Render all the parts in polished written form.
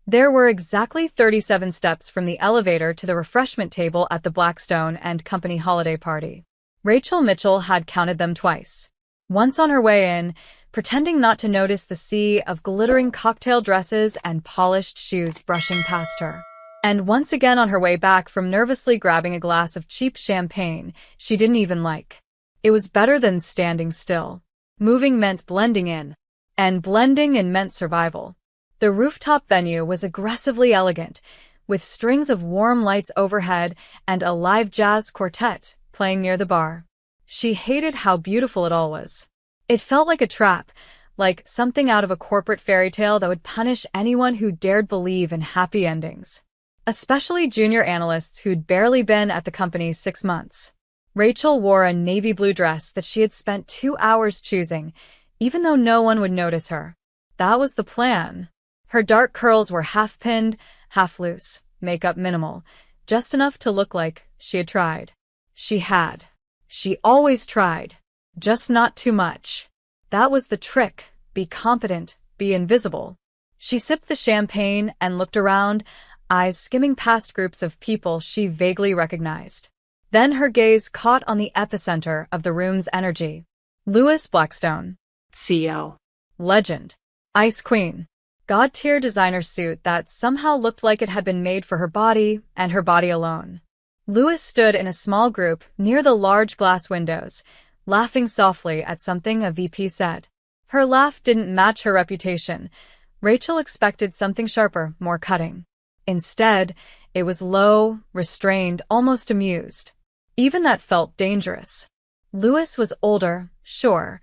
There were exactly 37 steps from the elevator to the refreshment table at the Blackstone and Company holiday party. Rachel Mitchell had counted them twice. Once on her way in, pretending not to notice the sea of glittering cocktail dresses and polished shoes brushing past her. And once again on her way back from nervously grabbing a glass of cheap champagne she didn't even like. It was better than standing still. Moving meant blending in. And blending in meant survival. The rooftop venue was aggressively elegant, with strings of warm lights overhead and a live jazz quartet playing near the bar. She hated how beautiful it all was. It felt like a trap, like something out of a corporate fairy tale that would punish anyone who dared believe in happy endings. Especially junior analysts who'd barely been at the company 6 months. Rachel wore a navy blue dress that she had spent 2 hours choosing, even though no one would notice her. That was the plan. Her dark curls were half pinned, half loose, makeup minimal, just enough to look like she had tried. She always tried. Just not too much. That was the trick. Be competent, be invisible. She sipped the champagne and looked around, eyes skimming past groups of people she vaguely recognized. Then her gaze caught on the epicenter of the room's energy. Louis Blackstone. CEO. Legend. Ice Queen. God-tier designer suit that somehow looked like it had been made for her body and her body alone. Louis stood in a small group near the large glass windows, laughing softly at something a VP said. Her laugh didn't match her reputation. Rachel expected something sharper, more cutting. Instead, it was low, restrained, almost amused. Even that felt dangerous. Louis was older, sure,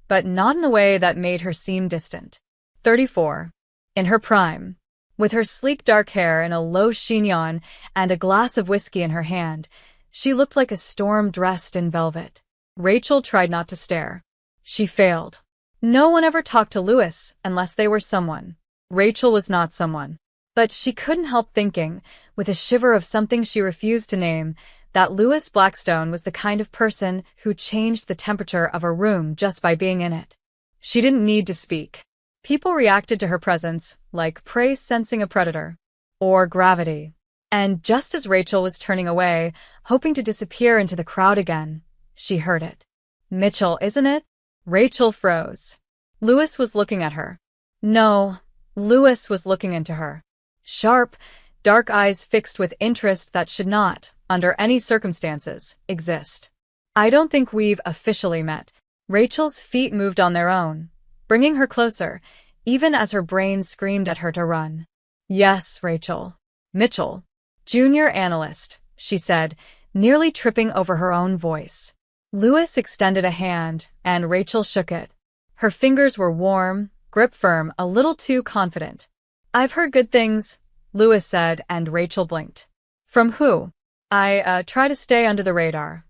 but not in a way that made her seem distant. 34. In her prime. With her sleek dark hair in a low chignon and a glass of whiskey in her hand, she looked like a storm dressed in velvet. Rachel tried not to stare. She failed. No one ever talked to Louis unless they were someone. Rachel was not someone. But she couldn't help thinking, with a shiver of something she refused to name, that Louis Blackstone was the kind of person who changed the temperature of a room just by being in it. She didn't need to speak. People reacted to her presence, like prey sensing a predator. Or gravity. And just as Rachel was turning away, hoping to disappear into the crowd again, she heard it. Mitchell, isn't it? Rachel froze. Louis was looking at her. No, Louis was looking into her. Sharp, dark eyes fixed with interest that should not, under any circumstances, exist. I don't think we've officially met. Rachel's feet moved on their own, bringing her closer, even as her brain screamed at her to run. Yes, Rachel. Mitchell. Junior analyst, she said, nearly tripping over her own voice. Louis extended a hand, and Rachel shook it. Her fingers were warm, grip firm, a little too confident. I've heard good things, Louis said, and Rachel blinked. From who? I try to stay under the radar.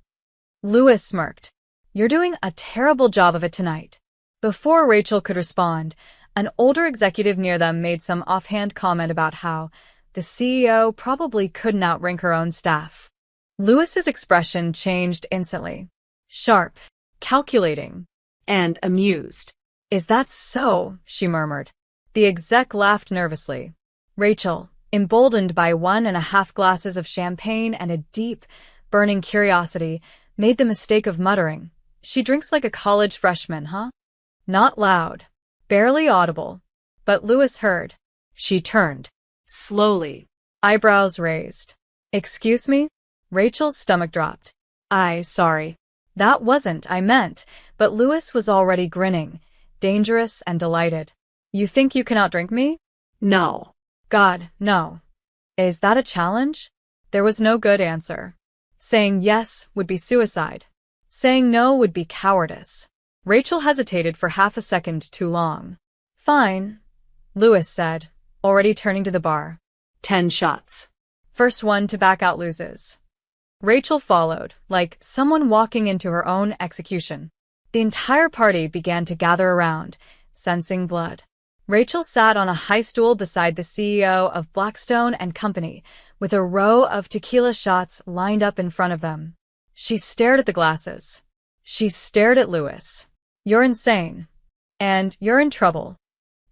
Louis smirked. You're doing a terrible job of it tonight. Before Rachel could respond, an older executive near them made some offhand comment about how the CEO probably couldn't outrank her own staff. Louis's expression changed instantly. Sharp, calculating, and amused. Is that so? She murmured. The exec laughed nervously. Rachel, emboldened by 1.5 glasses of champagne and a deep, burning curiosity, made the mistake of muttering, She drinks like a college freshman, huh? Not loud, barely audible, but Louis heard. She turned, slowly, eyebrows raised. Excuse me? Rachel's stomach dropped. Sorry. That wasn't, I meant, but Louis was already grinning, dangerous and delighted. You think you can outdrink me? No. God, no. Is that a challenge? There was no good answer. Saying yes would be suicide. Saying no would be cowardice. Rachel hesitated for half a second too long. Fine, Louis said, already turning to the bar. 10 shots. First one to back out loses. Rachel followed, like someone walking into her own execution. The entire party began to gather around, sensing blood. Rachel sat on a high stool beside the CEO of Blackstone and Company, with a row of tequila shots lined up in front of them. She stared at the glasses. She stared at Louis. You're insane. And you're in trouble.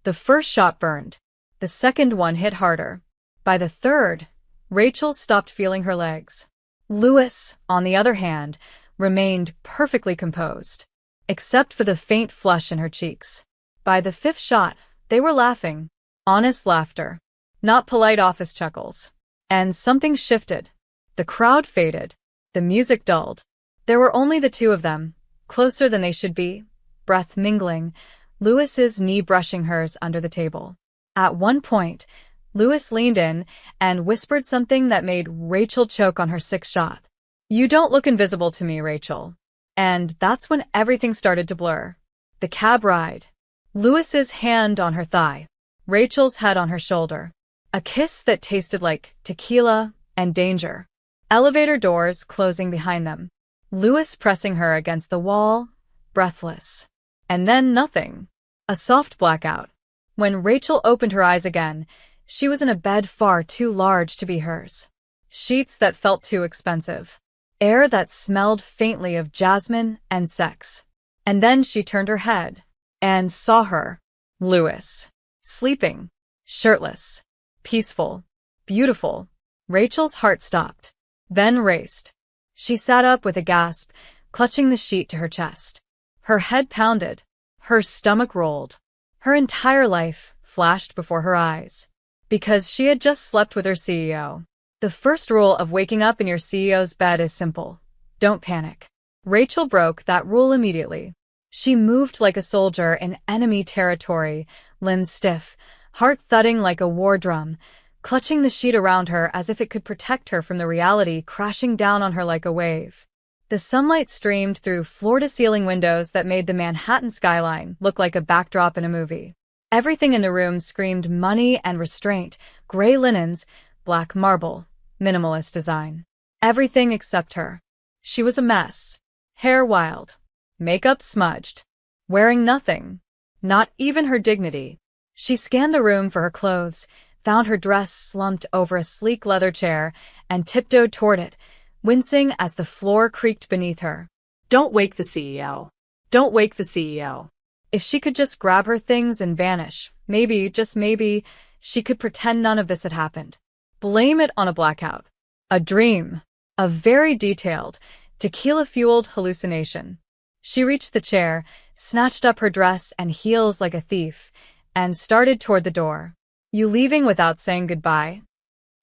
The first shot burned. The second one hit harder. By the third, Rachel stopped feeling her legs. Louis, on the other hand, remained perfectly composed, except for the faint flush in her cheeks. By the fifth shot, they were laughing. Honest laughter. Not polite office chuckles. And something shifted. The crowd faded. The music dulled. There were only the two of them, closer than they should be, breath mingling, Louis's knee brushing hers under the table. At one point, Louis leaned in and whispered something that made Rachel choke on her sixth shot. "You don't look invisible to me, Rachel." And that's when everything started to blur. The cab ride. Louis's hand on her thigh. Rachel's head on her shoulder. A kiss that tasted like tequila and danger. Elevator doors closing behind them. Louis pressing her against the wall, breathless. And then nothing. A soft blackout. When Rachel opened her eyes again, she was in a bed far too large to be hers. Sheets that felt too expensive. Air that smelled faintly of jasmine and sex. And then she turned her head and saw her, Louis, sleeping, shirtless, peaceful, beautiful. Rachel's heart stopped, then raced. She sat up with a gasp, clutching the sheet to her chest. Her head pounded. Her stomach rolled. Her entire life flashed before her eyes. Because she had just slept with her CEO. The first rule of waking up in your CEO's bed is simple. Don't panic. Rachel broke that rule immediately. She moved like a soldier in enemy territory, limbs stiff, heart thudding like a war drum, clutching the sheet around her as if it could protect her from the reality crashing down on her like a wave. The sunlight streamed through floor-to-ceiling windows that made the Manhattan skyline look like a backdrop in a movie. Everything in the room screamed money and restraint, gray linens, black marble, minimalist design. Everything except her. She was a mess. Hair wild. Makeup smudged. Wearing nothing. Not even her dignity. She scanned the room for her clothes, found her dress slumped over a sleek leather chair, and tiptoed toward it, wincing as the floor creaked beneath her. Don't wake the CEO. Don't wake the CEO. If she could just grab her things and vanish, maybe, just maybe, she could pretend none of this had happened. Blame it on a blackout. A dream. A very detailed, tequila-fueled hallucination. She reached the chair, snatched up her dress and heels like a thief, and started toward the door. You leaving without saying goodbye?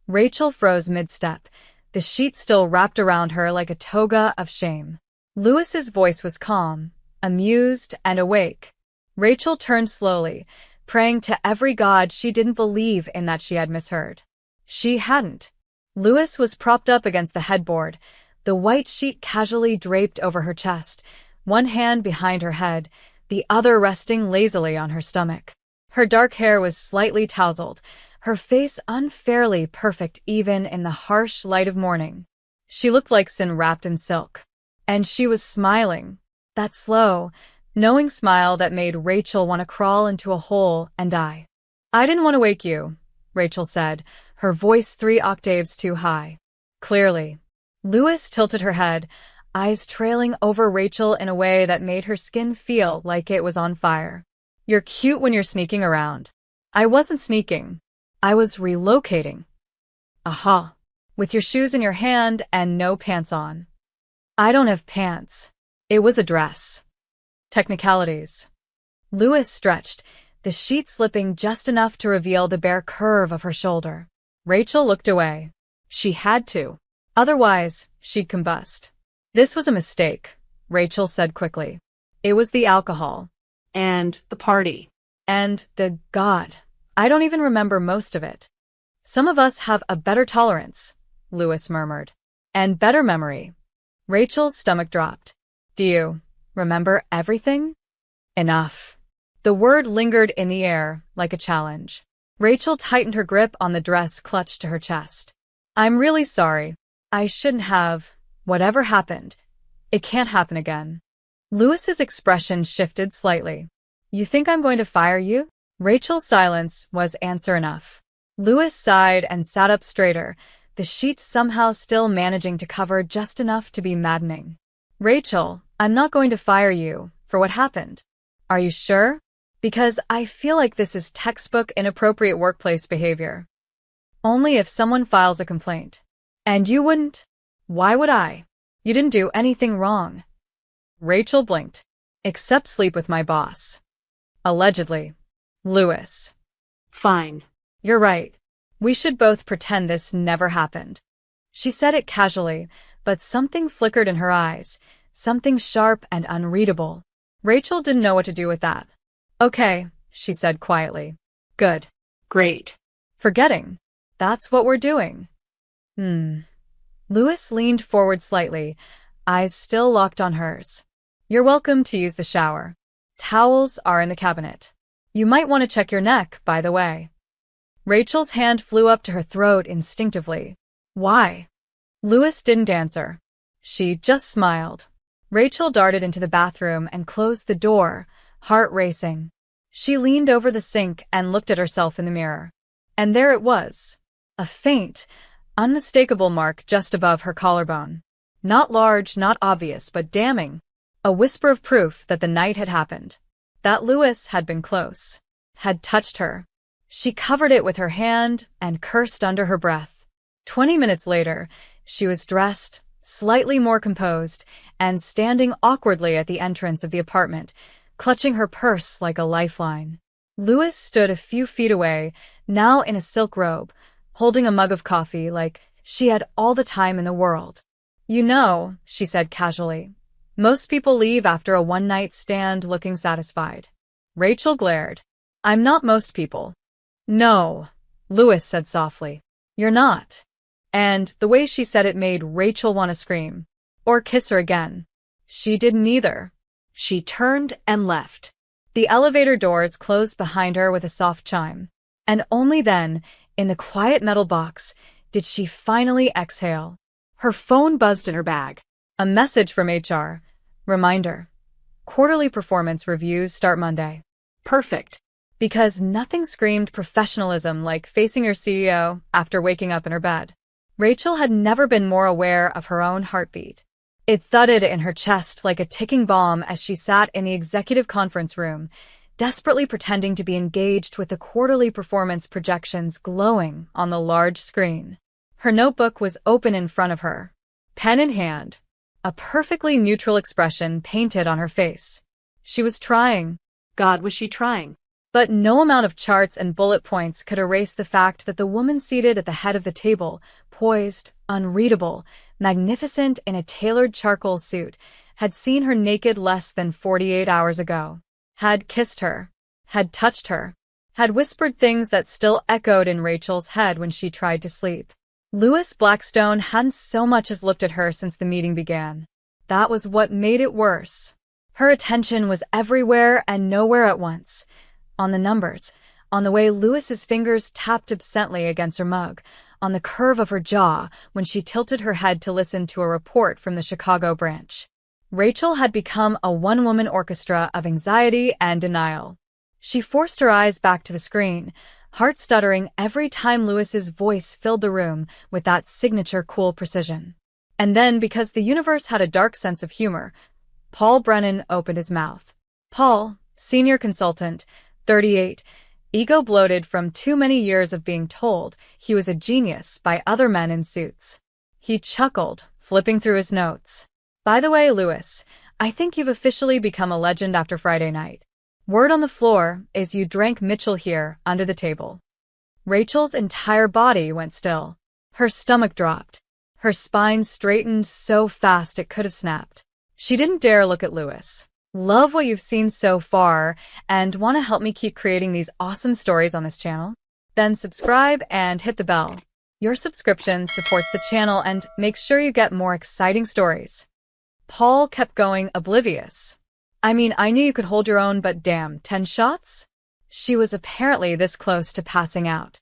Rachel froze mid-step, the sheet still wrapped around her like a toga of shame. Louis's voice was calm, amused, and awake. Rachel turned slowly, praying to every god she didn't believe in that she had misheard. She hadn't. Louis was propped up against the headboard, the white sheet casually draped over her chest, one hand behind her head, the other resting lazily on her stomach. Her dark hair was slightly tousled, her face unfairly perfect even in the harsh light of morning. She looked like sin wrapped in silk. And she was smiling. That slow, knowing smile that made Rachel want to crawl into a hole and die. "I didn't want to wake you," Rachel said, her voice 3 octaves too high. Clearly. Louis tilted her head, eyes trailing over Rachel in a way that made her skin feel like it was on fire. "You're cute when you're sneaking around." "I wasn't sneaking. I was relocating." "Aha. With your shoes in your hand and no pants on." "I don't have pants. It was a dress." Technicalities. Louis stretched, the sheet slipping just enough to reveal the bare curve of her shoulder. Rachel looked away. She had to. Otherwise, she'd combust. "This was a mistake," Rachel said quickly. "It was the alcohol. And the party. And God. I don't even remember most of it." "Some of us have a better tolerance," Louis murmured. "And better memory." Rachel's stomach dropped. "Do you remember everything?" "Enough." The word lingered in the air like a challenge. Rachel tightened her grip on the dress clutched to her chest. "I'm really sorry. I shouldn't have. Whatever happened, it can't happen again." Louis's expression shifted slightly. "You think I'm going to fire you?" Rachel's silence was answer enough. Louis sighed and sat up straighter, the sheet somehow still managing to cover just enough to be maddening. "Rachel, I'm not going to fire you for what happened." "Are you sure?" Because I feel like this is textbook inappropriate workplace behavior. Only if someone files a complaint. And you wouldn't? Why would I? You didn't do anything wrong. Rachel blinked. Except sleep with my boss. Allegedly. Lewis. Fine. You're right. We should both pretend this never happened. She said it casually, but something flickered in her eyes, something sharp and unreadable. Rachel didn't know what to do with that. Okay, she said quietly. Good. Great. Forgetting. That's what we're doing. Lewis leaned forward slightly, eyes still locked on hers. You're welcome to use the shower. Towels are in the cabinet. You might want to check your neck, by the way. Rachel's hand flew up to her throat instinctively. Why? Lewis didn't answer. She just smiled. Rachel darted into the bathroom and closed the door, heart racing. She leaned over the sink and looked at herself in the mirror. And there it was. A faint, unmistakable mark just above her collarbone. Not large, not obvious, but damning. A whisper of proof that the night had happened. That Lewis had been close. Had touched her. She covered it with her hand and cursed under her breath. 20 minutes later, she was dressed, slightly more composed, and standing awkwardly at the entrance of the apartment, clutching her purse like a lifeline. Lewis stood a few feet away, now in a silk robe, holding a mug of coffee like she had all the time in the world. You know, she said casually, most people leave after a one-night stand looking satisfied. Rachel glared. I'm not most people. No, Lewis said softly. You're not. And the way she said it made Rachel want to scream. Or kiss her again. She didn't either. She turned and left. The elevator doors closed behind her with a soft chime. And only then, in the quiet metal box, did she finally exhale. Her phone buzzed in her bag. A message from HR. Reminder. Quarterly performance reviews start Monday. Perfect. Because nothing screamed professionalism like facing your CEO after waking up in her bed. Rachel had never been more aware of her own heartbeat. It thudded in her chest like a ticking bomb as she sat in the executive conference room, desperately pretending to be engaged with the quarterly performance projections glowing on the large screen. Her notebook was open in front of her, pen in hand, a perfectly neutral expression painted on her face. She was trying. God, was she trying? But no amount of charts and bullet points could erase the fact that the woman seated at the head of the table, poised, unreadable, magnificent in a tailored charcoal suit, had seen her naked less than 48 hours ago, had kissed her, had touched her, had whispered things that still echoed in Rachel's head when she tried to sleep. Lewis Blackstone hadn't so much as looked at her since the meeting began. That was what made it worse. Her attention was everywhere and nowhere at once. On the numbers, on the way Lewis's fingers tapped absently against her mug, on the curve of her jaw when she tilted her head to listen to a report from the Chicago branch. Rachel had become a one-woman orchestra of anxiety and denial. She forced her eyes back to the screen, heart stuttering every time Lewis's voice filled the room with that signature cool precision. And then, because the universe had a dark sense of humor, Paul Brennan opened his mouth. Paul, senior consultant, 38, ego bloated from too many years of being told he was a genius by other men in suits. He chuckled, flipping through his notes. By the way, Lewis, I think you've officially become a legend after Friday night. Word on the floor is you drank Mitchell here under the table. Rachel's entire body went still. Her stomach dropped. Her spine straightened so fast it could have snapped. She didn't dare look at Lewis. Love what you've seen so far and want to help me keep creating these awesome stories on this channel? Then subscribe and hit the bell. Your subscription supports the channel and makes sure you get more exciting stories. Paul kept going, oblivious. I mean, I knew you could hold your own, but damn, 10 shots? She was apparently this close to passing out.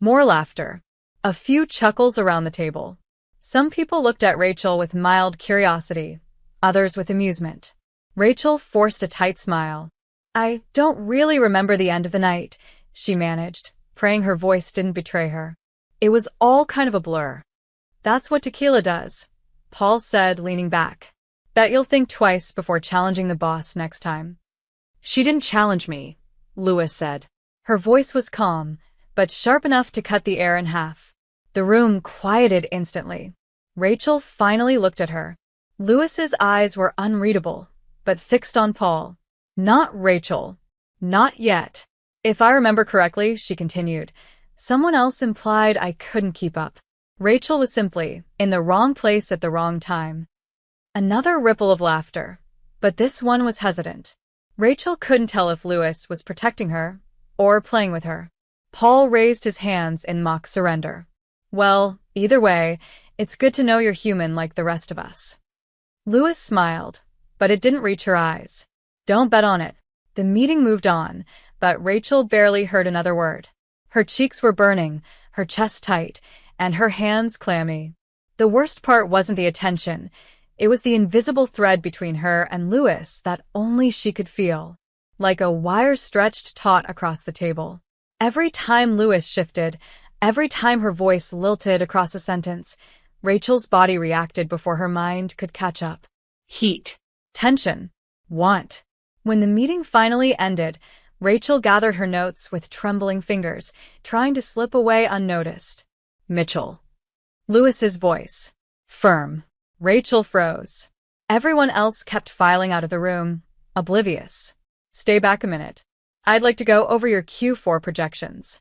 More laughter. A few chuckles around the table. Some people looked at Rachel with mild curiosity, others with amusement. Rachel forced a tight smile. I don't really remember the end of the night, she managed, praying her voice didn't betray her. It was all kind of a blur. That's what tequila does, Paul said, leaning back. Bet you'll think twice before challenging the boss next time. She didn't challenge me. Lewis said. Her voice was calm, but sharp enough to cut the air in half. The room quieted instantly. Rachel finally looked at her. Lewis's eyes were unreadable, but fixed on Paul. Not Rachel. Not yet. If I remember correctly, she continued, someone else implied I couldn't keep up. Rachel was simply in the wrong place at the wrong time. Another ripple of laughter, but this one was hesitant. Rachel couldn't tell if Lewis was protecting her or playing with her. Paul raised his hands in mock surrender. Well, either way, it's good to know you're human like the rest of us. Lewis smiled, but it didn't reach her eyes. Don't bet on it. The meeting moved on, but Rachel barely heard another word. Her cheeks were burning, her chest tight, and her hands clammy. The worst part wasn't the attention. It was the invisible thread between her and Lewis that only she could feel, like a wire stretched taut across the table. Every time Lewis shifted, every time her voice lilted across a sentence, Rachel's body reacted before her mind could catch up. Heat. Tension. Want. When the meeting finally ended, Rachel gathered her notes with trembling fingers, trying to slip away unnoticed. Mitchell. Lewis's voice. Firm. Rachel froze. Everyone else kept filing out of the room, oblivious. Stay back a minute. I'd like to go over your Q4 projections.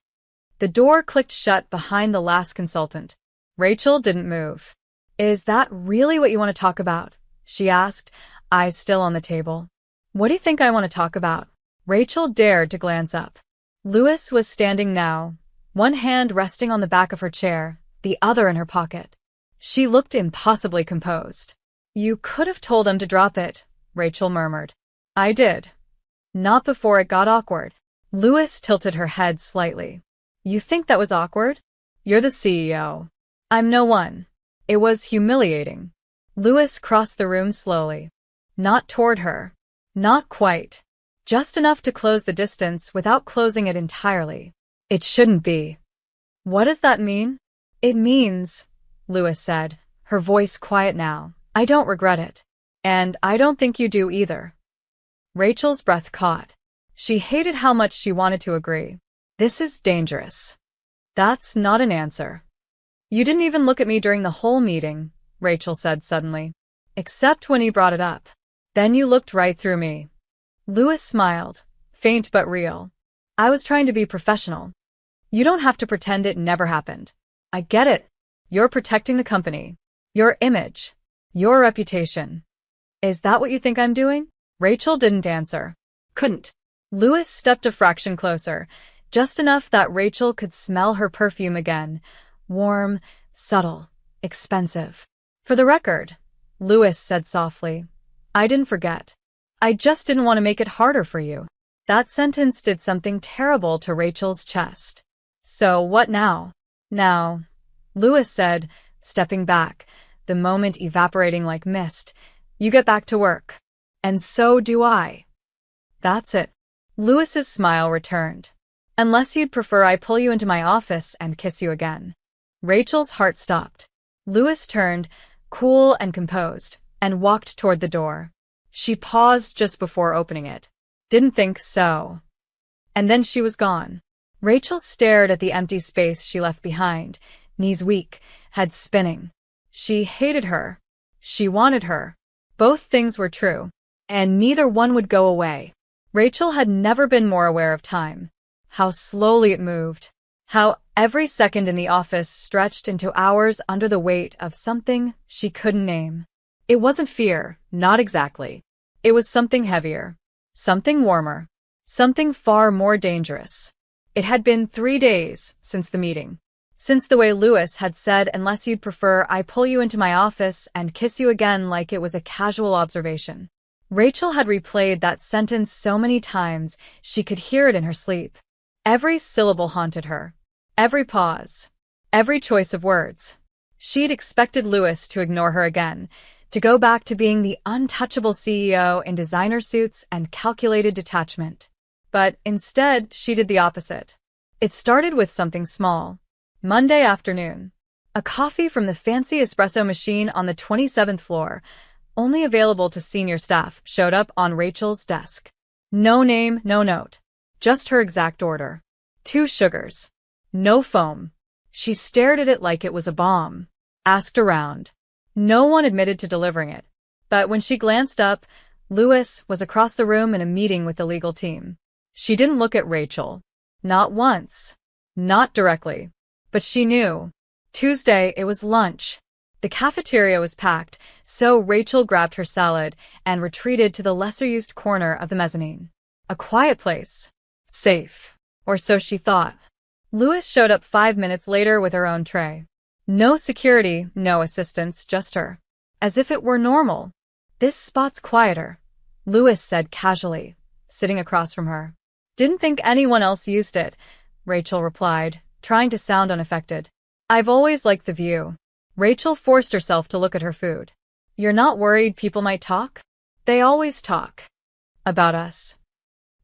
The door clicked shut behind the last consultant. Rachel didn't move. Is that really what you want to talk about? She asked, eyes still on the table. What do you think I want to talk about? Rachel dared to glance up. Lewis was standing now, one hand resting on the back of her chair, the other in her pocket. She looked impossibly composed. You could have told them to drop it, Rachel murmured. I did. Not before it got awkward. Lewis tilted her head slightly. You think that was awkward? You're the CEO. I'm no one. It was humiliating. Lewis crossed the room slowly. Not toward her. Not quite. Just enough to close the distance without closing it entirely. It shouldn't be. What does that mean? It means, Lewis said, her voice quiet now, I don't regret it. And I don't think you do either. Rachel's breath caught. She hated how much she wanted to agree. This is dangerous. That's not an answer. You didn't even look at me during the whole meeting, Rachel said suddenly. Except when he brought it up. Then you looked right through me. Lewis smiled, faint but real. I was trying to be professional. You don't have to pretend it never happened. I get it. You're protecting the company. Your image. Your reputation. Is that what you think I'm doing? Rachel didn't answer. Couldn't. Lewis stepped a fraction closer, just enough that Rachel could smell her perfume again. Warm, subtle, expensive. For the record, Lewis said softly, I didn't forget. I just didn't want to make it harder for you. That sentence did something terrible to Rachel's chest. So what now? Now, Lewis said, stepping back, the moment evaporating like mist. You get back to work. And so do I. That's it. Lewis's smile returned. Unless you'd prefer I pull you into my office and kiss you again. Rachel's heart stopped. Lewis turned, cool and composed, and walked toward the door. She paused just before opening it. Didn't think so. And then she was gone. Rachel stared at the empty space she left behind, knees weak, head spinning. She hated her. She wanted her. Both things were true, and neither one would go away. Rachel had never been more aware of time. How slowly it moved. How every second in the office stretched into hours under the weight of something she couldn't name. It wasn't fear, not exactly. It was something heavier. Something warmer. Something far more dangerous. It had been 3 days since the meeting. Since the way Lewis had said, unless you'd prefer, I pull you into my office and kiss you again, like it was a casual observation. Rachel had replayed that sentence so many times she could hear it in her sleep. Every syllable haunted her. Every pause. Every choice of words. She'd expected Lewis to ignore her again, to go back to being the untouchable CEO in designer suits and calculated detachment. But instead, she did the opposite. It started with something small. Monday afternoon. A coffee from the fancy espresso machine on the 27th floor, only available to senior staff, showed up on Rachel's desk. No name, no note. Just her exact order. 2 sugars. No foam. She stared at it like it was a bomb. Asked around. No one admitted to delivering it. But when she glanced up, Louis was across the room in a meeting with the legal team. She didn't look at Rachel. Not once. Not directly. But she knew. Tuesday, it was lunch. The cafeteria was packed, so Rachel grabbed her salad and retreated to the lesser-used corner of the mezzanine. A quiet place. Safe. Or so she thought. Louis showed up 5 minutes later with her own tray. No security, no assistants, just her. As if it were normal. This spot's quieter, Louis said casually, sitting across from her. Didn't think anyone else used it, Rachel replied, trying to sound unaffected. I've always liked the view. Rachel forced herself to look at her food. You're not worried people might talk? They always talk. About us.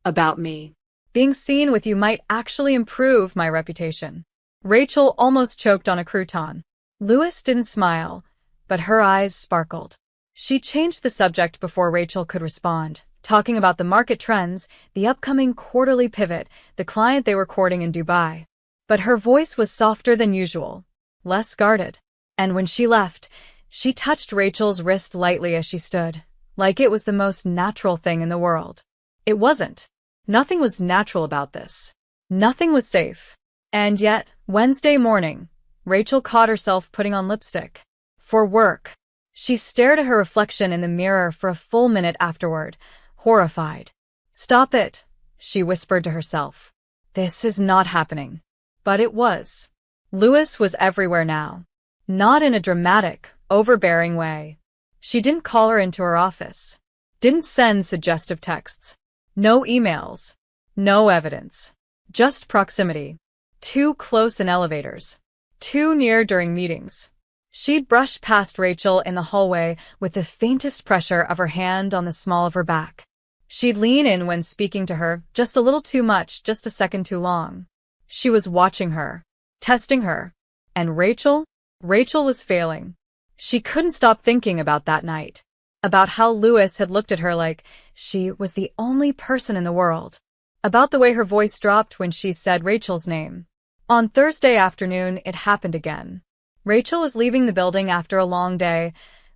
About me. Being seen with you might actually improve my reputation. Rachel almost choked on a crouton. Louis didn't smile, but her eyes sparkled. She changed the subject before Rachel could respond, talking about the market trends, the upcoming quarterly pivot, the client they were courting in Dubai. But her voice was softer than usual, less guarded. And when she left, she touched Rachel's wrist lightly as she stood, like it was the most natural thing in the world. It wasn't. Nothing was natural about this. Nothing was safe. And yet, Wednesday morning, Rachel caught herself putting on lipstick. For work. She stared at her reflection in the mirror for a full minute afterward, horrified. Stop it, she whispered to herself. This is not happening. But it was. Louis was everywhere now. Not in a dramatic, overbearing way. She didn't call her into her office. Didn't send suggestive texts. No emails. No evidence. Just proximity. Too close in elevators. Too near during meetings. She'd brush past Rachel in the hallway with the faintest pressure of her hand on the small of her back. She'd lean in when speaking to her, just a little too much, just a second too long. She was watching her, testing her. And Rachel was failing. She couldn't stop thinking about that night. About how Louis had looked at her like she was the only person in the world. About the way her voice dropped when she said Rachel's name. On Thursday afternoon, it happened again. Rachel was leaving the building after a long day,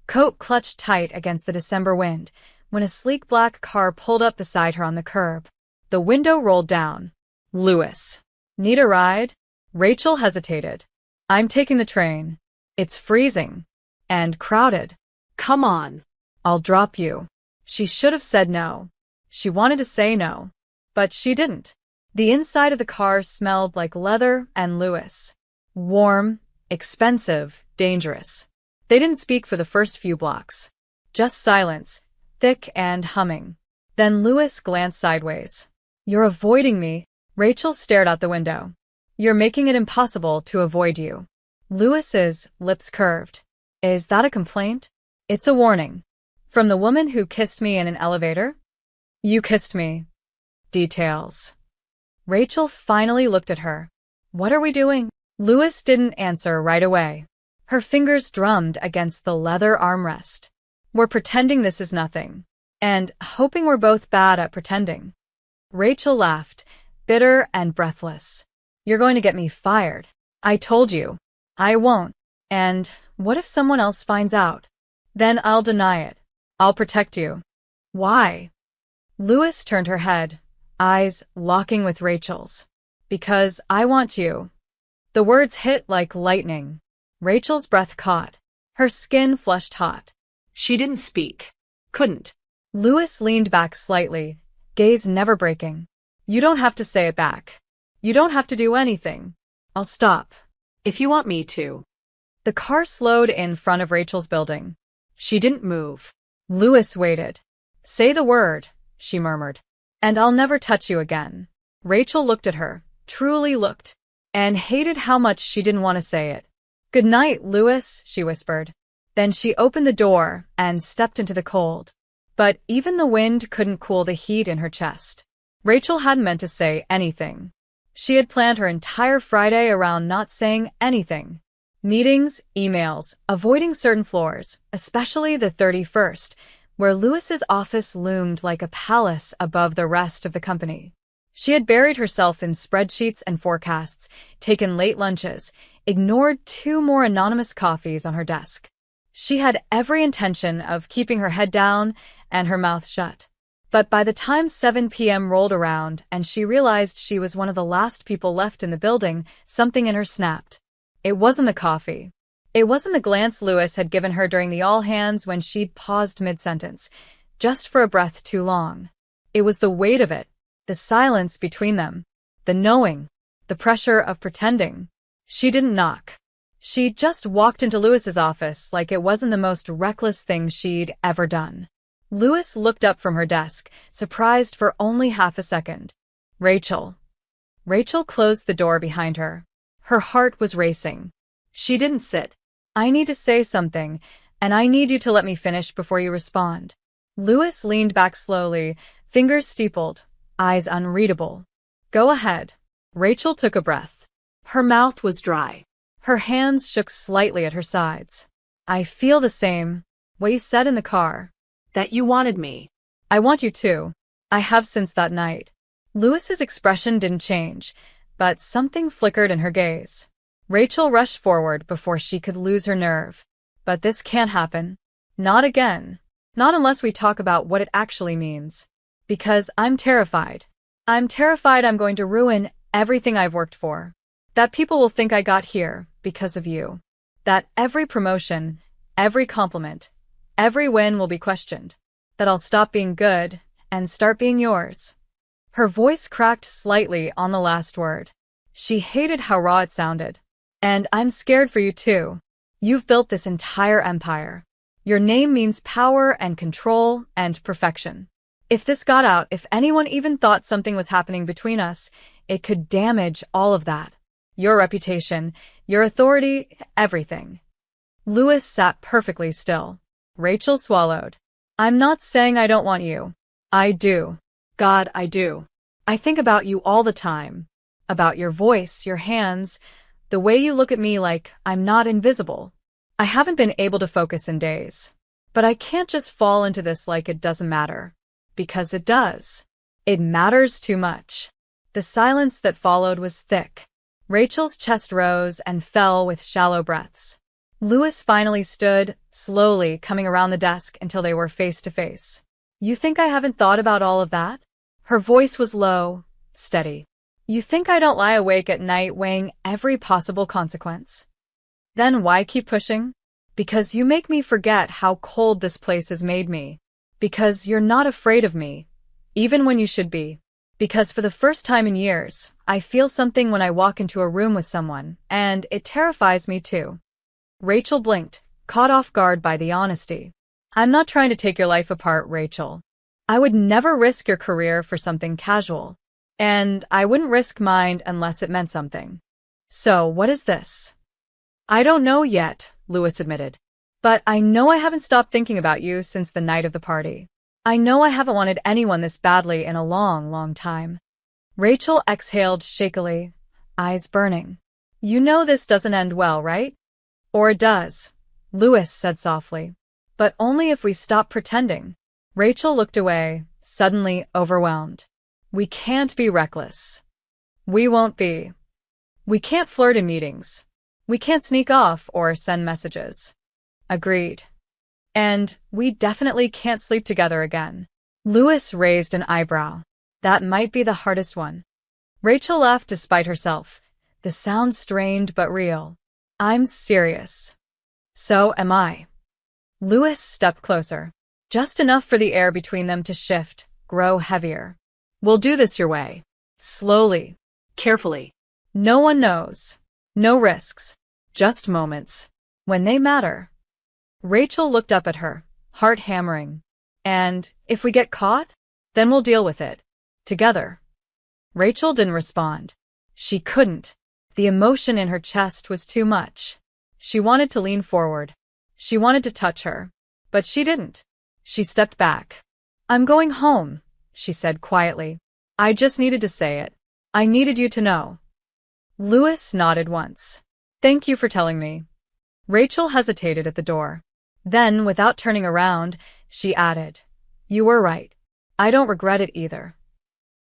coat clutched tight against the December wind, when a sleek black car pulled up beside her on the curb. The window rolled down. Louis. Need a ride? Rachel hesitated. I'm taking the train. It's freezing. And crowded. Come on. I'll drop you. She should have said no. She wanted to say no. But she didn't. The inside of the car smelled like leather and Louis. Warm, expensive, dangerous. They didn't speak for the first few blocks. Just silence, thick and humming. Then Louis glanced sideways. You're avoiding me. Rachel stared out the window. You're making it impossible to avoid you. Louis's lips curved. Is that a complaint? It's a warning. From the woman who kissed me in an elevator? You kissed me. Details. Rachel finally looked at her. What are we doing? Louis didn't answer right away. Her fingers drummed against the leather armrest. We're pretending this is nothing. And hoping we're both bad at pretending. Rachel laughed, bitter and breathless. You're going to get me fired. I told you. I won't. And what if someone else finds out? Then I'll deny it. I'll protect you. Why? Louis turned her head, eyes locking with Rachel's. Because I want you. The words hit like lightning. Rachel's breath caught. Her skin flushed hot. She didn't speak. Couldn't. Louis leaned back slightly, gaze never breaking. You don't have to say it back. You don't have to do anything. I'll stop. If you want me to. The car slowed in front of Rachel's building. She didn't move. Louis waited. Say the word, she murmured. And I'll never touch you again. Rachel looked at her, truly looked, and hated how much she didn't want to say it. Good night, Louis, she whispered. Then she opened the door and stepped into the cold. But even the wind couldn't cool the heat in her chest. Rachel hadn't meant to say anything. She had planned her entire Friday around not saying anything. Meetings, emails, avoiding certain floors, especially the 31st, where Louis's office loomed like a palace above the rest of the company. She had buried herself in spreadsheets and forecasts, taken late lunches, ignored 2 more anonymous coffees on her desk. She had every intention of keeping her head down and her mouth shut. But by the time 7 p.m. rolled around and she realized she was one of the last people left in the building, something in her snapped. It wasn't the coffee. It wasn't the glance Lewis had given her during the all-hands when she'd paused mid-sentence, just for a breath too long. It was the weight of it, the silence between them, the knowing, the pressure of pretending. She didn't knock. She just walked into Lewis's office like it wasn't the most reckless thing she'd ever done. Lewis looked up from her desk, surprised for only half a second. Rachel. Rachel closed the door behind her. Her heart was racing. She didn't sit. I need to say something, and I need you to let me finish before you respond. Lewis leaned back slowly, fingers steepled, eyes unreadable. Go ahead. Rachel took a breath. Her mouth was dry. Her hands shook slightly at her sides. I feel the same. What you said in the car. That you wanted me. I want you too. I have since that night. Lewis's expression didn't change, but something flickered in her gaze. Rachel rushed forward before she could lose her nerve. But this can't happen. Not again. Not unless we talk about what it actually means. Because I'm terrified. I'm terrified I'm going to ruin everything I've worked for. That people will think I got here because of you. That every promotion, every compliment, every win will be questioned. That I'll stop being good and start being yours. Her voice cracked slightly on the last word. She hated how raw it sounded. And I'm scared for you too. You've built this entire empire. Your name means power and control and perfection. If this got out, if anyone even thought something was happening between us, it could damage all of that. Your reputation, your authority, everything. Lewis sat perfectly still. Rachel swallowed. I'm not saying I don't want you. I do. God, I do. I think about you all the time. About your voice, your hands, the way you look at me like I'm not invisible. I haven't been able to focus in days. But I can't just fall into this like it doesn't matter. Because it does. It matters too much. The silence that followed was thick. Rachel's chest rose and fell with shallow breaths. Lewis finally stood, slowly coming around the desk until they were face to face. You think I haven't thought about all of that? Her voice was low, steady. You think I don't lie awake at night weighing every possible consequence? Then why keep pushing? Because you make me forget how cold this place has made me. Because you're not afraid of me, even when you should be. Because for the first time in years, I feel something when I walk into a room with someone, and it terrifies me too. Rachel blinked, caught off guard by the honesty. I'm not trying to take your life apart, Rachel. I would never risk your career for something casual. And I wouldn't risk mine unless it meant something. So what is this? I don't know yet, Lewis admitted. But I know I haven't stopped thinking about you since the night of the party. I know I haven't wanted anyone this badly in a long, long time. Rachel exhaled shakily, eyes burning. You know this doesn't end well, right? Or it does, Lewis said softly. But only if we stop pretending. Rachel looked away, suddenly overwhelmed. We can't be reckless. We won't be. We can't flirt in meetings. We can't sneak off or send messages. Agreed. And we definitely can't sleep together again. Lewis raised an eyebrow. That might be the hardest one. Rachel laughed despite herself. The sound strained but real. I'm serious. So am I. Lewis stepped closer. Just enough for the air between them to shift, grow heavier. We'll do this your way. Slowly. Carefully. No one knows. No risks. Just moments. When they matter. Rachel looked up at her, heart hammering. And if we get caught, then we'll deal with it. Together. Rachel didn't respond. She couldn't. The emotion in her chest was too much. She wanted to lean forward. She wanted to touch her. But she didn't. She stepped back. I'm going home, she said quietly. I just needed to say it. I needed you to know. Lewis nodded once. Thank you for telling me. Rachel hesitated at the door. Then, without turning around, she added, You were right. I don't regret it either.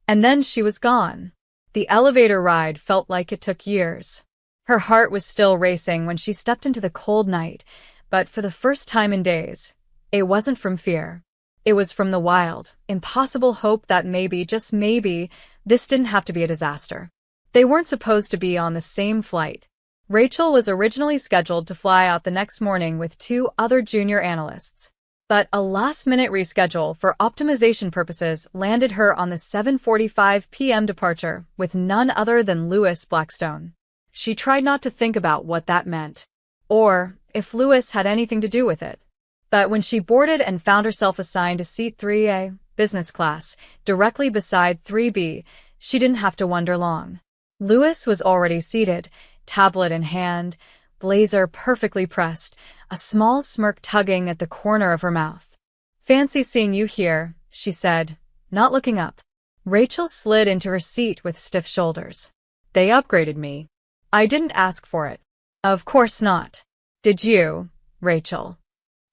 And then she was gone. The elevator ride felt like it took years. Her heart was still racing when she stepped into the cold night, but for the first time in days, it wasn't from fear. It was from the wild, impossible hope that maybe, just maybe, this didn't have to be a disaster. They weren't supposed to be on the same flight. Rachel was originally scheduled to fly out the next morning with two other junior analysts. But a last-minute reschedule for optimization purposes landed her on the 7:45 p.m. departure with none other than Louis Blackstone. She tried not to think about what that meant, or if Louis had anything to do with it. But when she boarded and found herself assigned to seat 3A, business class, directly beside 3B, she didn't have to wonder long. Louis was already seated, tablet in hand, blazer perfectly pressed, a small smirk tugging at the corner of her mouth. "Fancy seeing you here," she said, not looking up. Rachel slid into her seat with stiff shoulders. "They upgraded me. I didn't ask for it." "Of course not. Did you, Rachel?"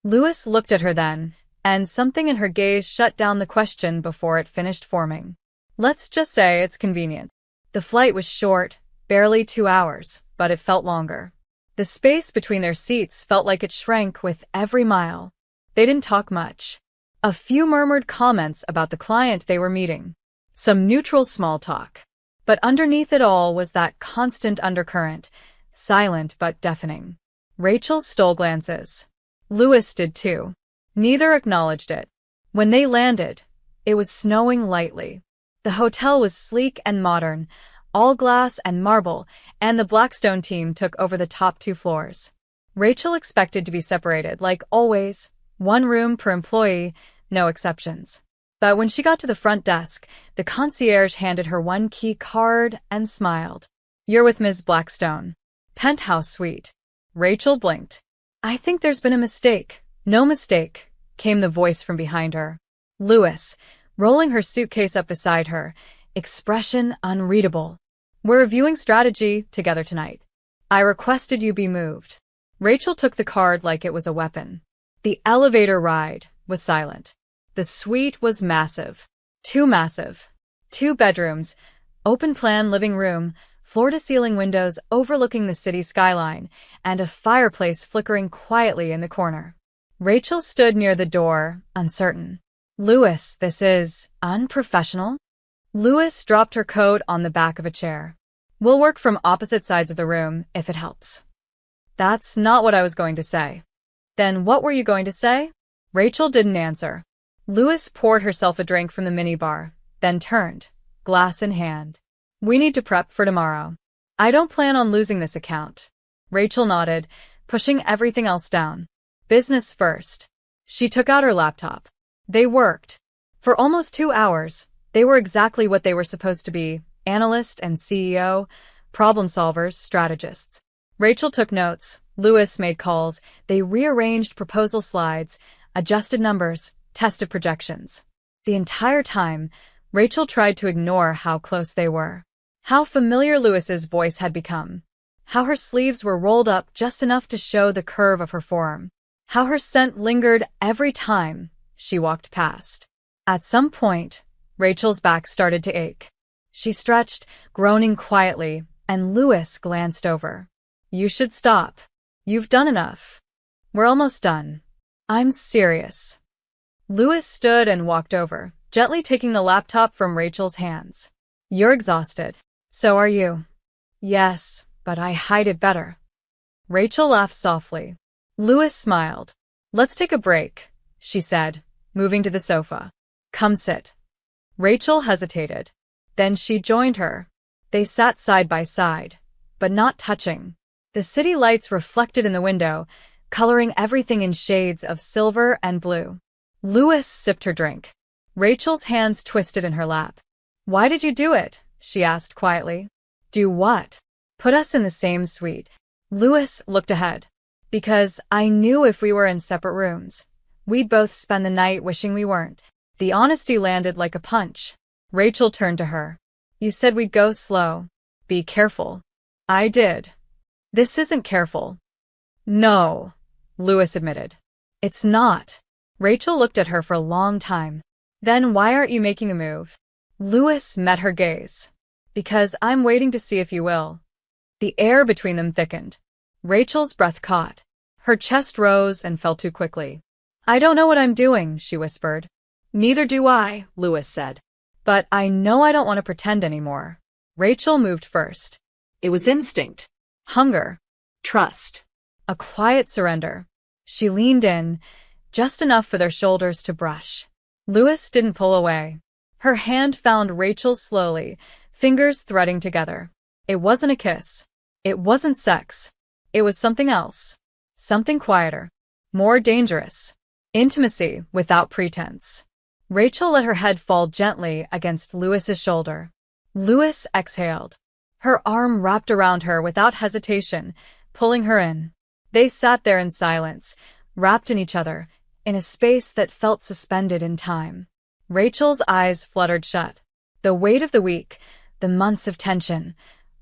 Louis looked at her then, and something in her gaze shut down the question before it finished forming. "Let's just say it's convenient." The flight was short, barely 2 hours, but it felt longer. The space between their seats felt like it shrank with every mile. They didn't talk much. A few murmured comments about the client they were meeting. Some neutral small talk. But underneath it all was that constant undercurrent, silent but deafening. Rachel stole glances. Louis did too. Neither acknowledged it. When they landed, it was snowing lightly. The hotel was sleek and modern, all glass and marble, and the Blackstone team took over the top 2 floors. Rachel expected to be separated, like always, 1 room per employee, no exceptions. But when she got to the front desk, the concierge handed her 1 key card and smiled. "You're with Ms. Blackstone. Penthouse suite." Rachel blinked. "I think there's been a mistake." "No mistake," came the voice from behind her. Louis, rolling her suitcase up beside her, expression unreadable. "We're reviewing strategy together tonight. I requested you be moved." Rachel took the card like it was a weapon. The elevator ride was silent. The suite was massive. Too massive. 2 bedrooms, open-plan living room, floor-to-ceiling windows overlooking the city skyline, and a fireplace flickering quietly in the corner. Rachel stood near the door, uncertain. "Louis, this is unprofessional." Louis dropped her coat on the back of a chair. "We'll work from opposite sides of the room, if it helps." "That's not what I was going to say." "Then what were you going to say?" Rachel didn't answer. Louis poured herself a drink from the minibar, then turned, glass in hand. "We need to prep for tomorrow. I don't plan on losing this account." Rachel nodded, pushing everything else down. "Business first." She took out her laptop. They worked. For almost 2 hours. They were exactly what they were supposed to be, analyst and CEO, problem solvers, strategists. Rachel took notes, Louis made calls, they rearranged proposal slides, adjusted numbers, tested projections. The entire time, Rachel tried to ignore how close they were. How familiar Louis's voice had become. How her sleeves were rolled up just enough to show the curve of her forearm. How her scent lingered every time she walked past. At some point, Rachel's back started to ache. She stretched, groaning quietly, and Louis glanced over. "You should stop. You've done enough. We're almost done. I'm serious." Louis stood and walked over, gently taking the laptop from Rachel's hands. "You're exhausted. So are you." "Yes, but I hide it better." Rachel laughed softly. Louis smiled. "Let's take a break," she said, moving to the sofa. "Come sit." Rachel hesitated. Then she joined her. They sat side by side, but not touching. The city lights reflected in the window, coloring everything in shades of silver and blue. Louis sipped her drink. Rachel's hands twisted in her lap. "Why did you do it?" she asked quietly. "Do what?" "Put us in the same suite." Louis looked ahead. "Because I knew if we were in separate rooms, we'd both spend the night wishing we weren't." The honesty landed like a punch. Rachel turned to her. "You said we'd go slow. Be careful." "I did." "This isn't careful." "No," Louis admitted. "It's not." Rachel looked at her for a long time. "Then why aren't you making a move?" Louis met her gaze. Because I'm waiting to see if you will. The air between them thickened. Rachel's breath caught. Her chest rose and fell too quickly. I don't know what I'm doing, she whispered. Neither do I, Louis said. But I know I don't want to pretend anymore. Rachel moved first. It was instinct. Hunger. Trust. A quiet surrender. She leaned in, just enough for their shoulders to brush. Louis didn't pull away. Her hand found Rachel's slowly, fingers threading together. It wasn't a kiss. It wasn't sex. It was something else. Something quieter. More dangerous. Intimacy without pretense. Rachel let her head fall gently against Louis's shoulder. Louis exhaled. Her arm wrapped around her without hesitation, pulling her in. They sat there in silence, wrapped in each other, in a space that felt suspended in time. Rachel's eyes fluttered shut. The weight of the week, the months of tension,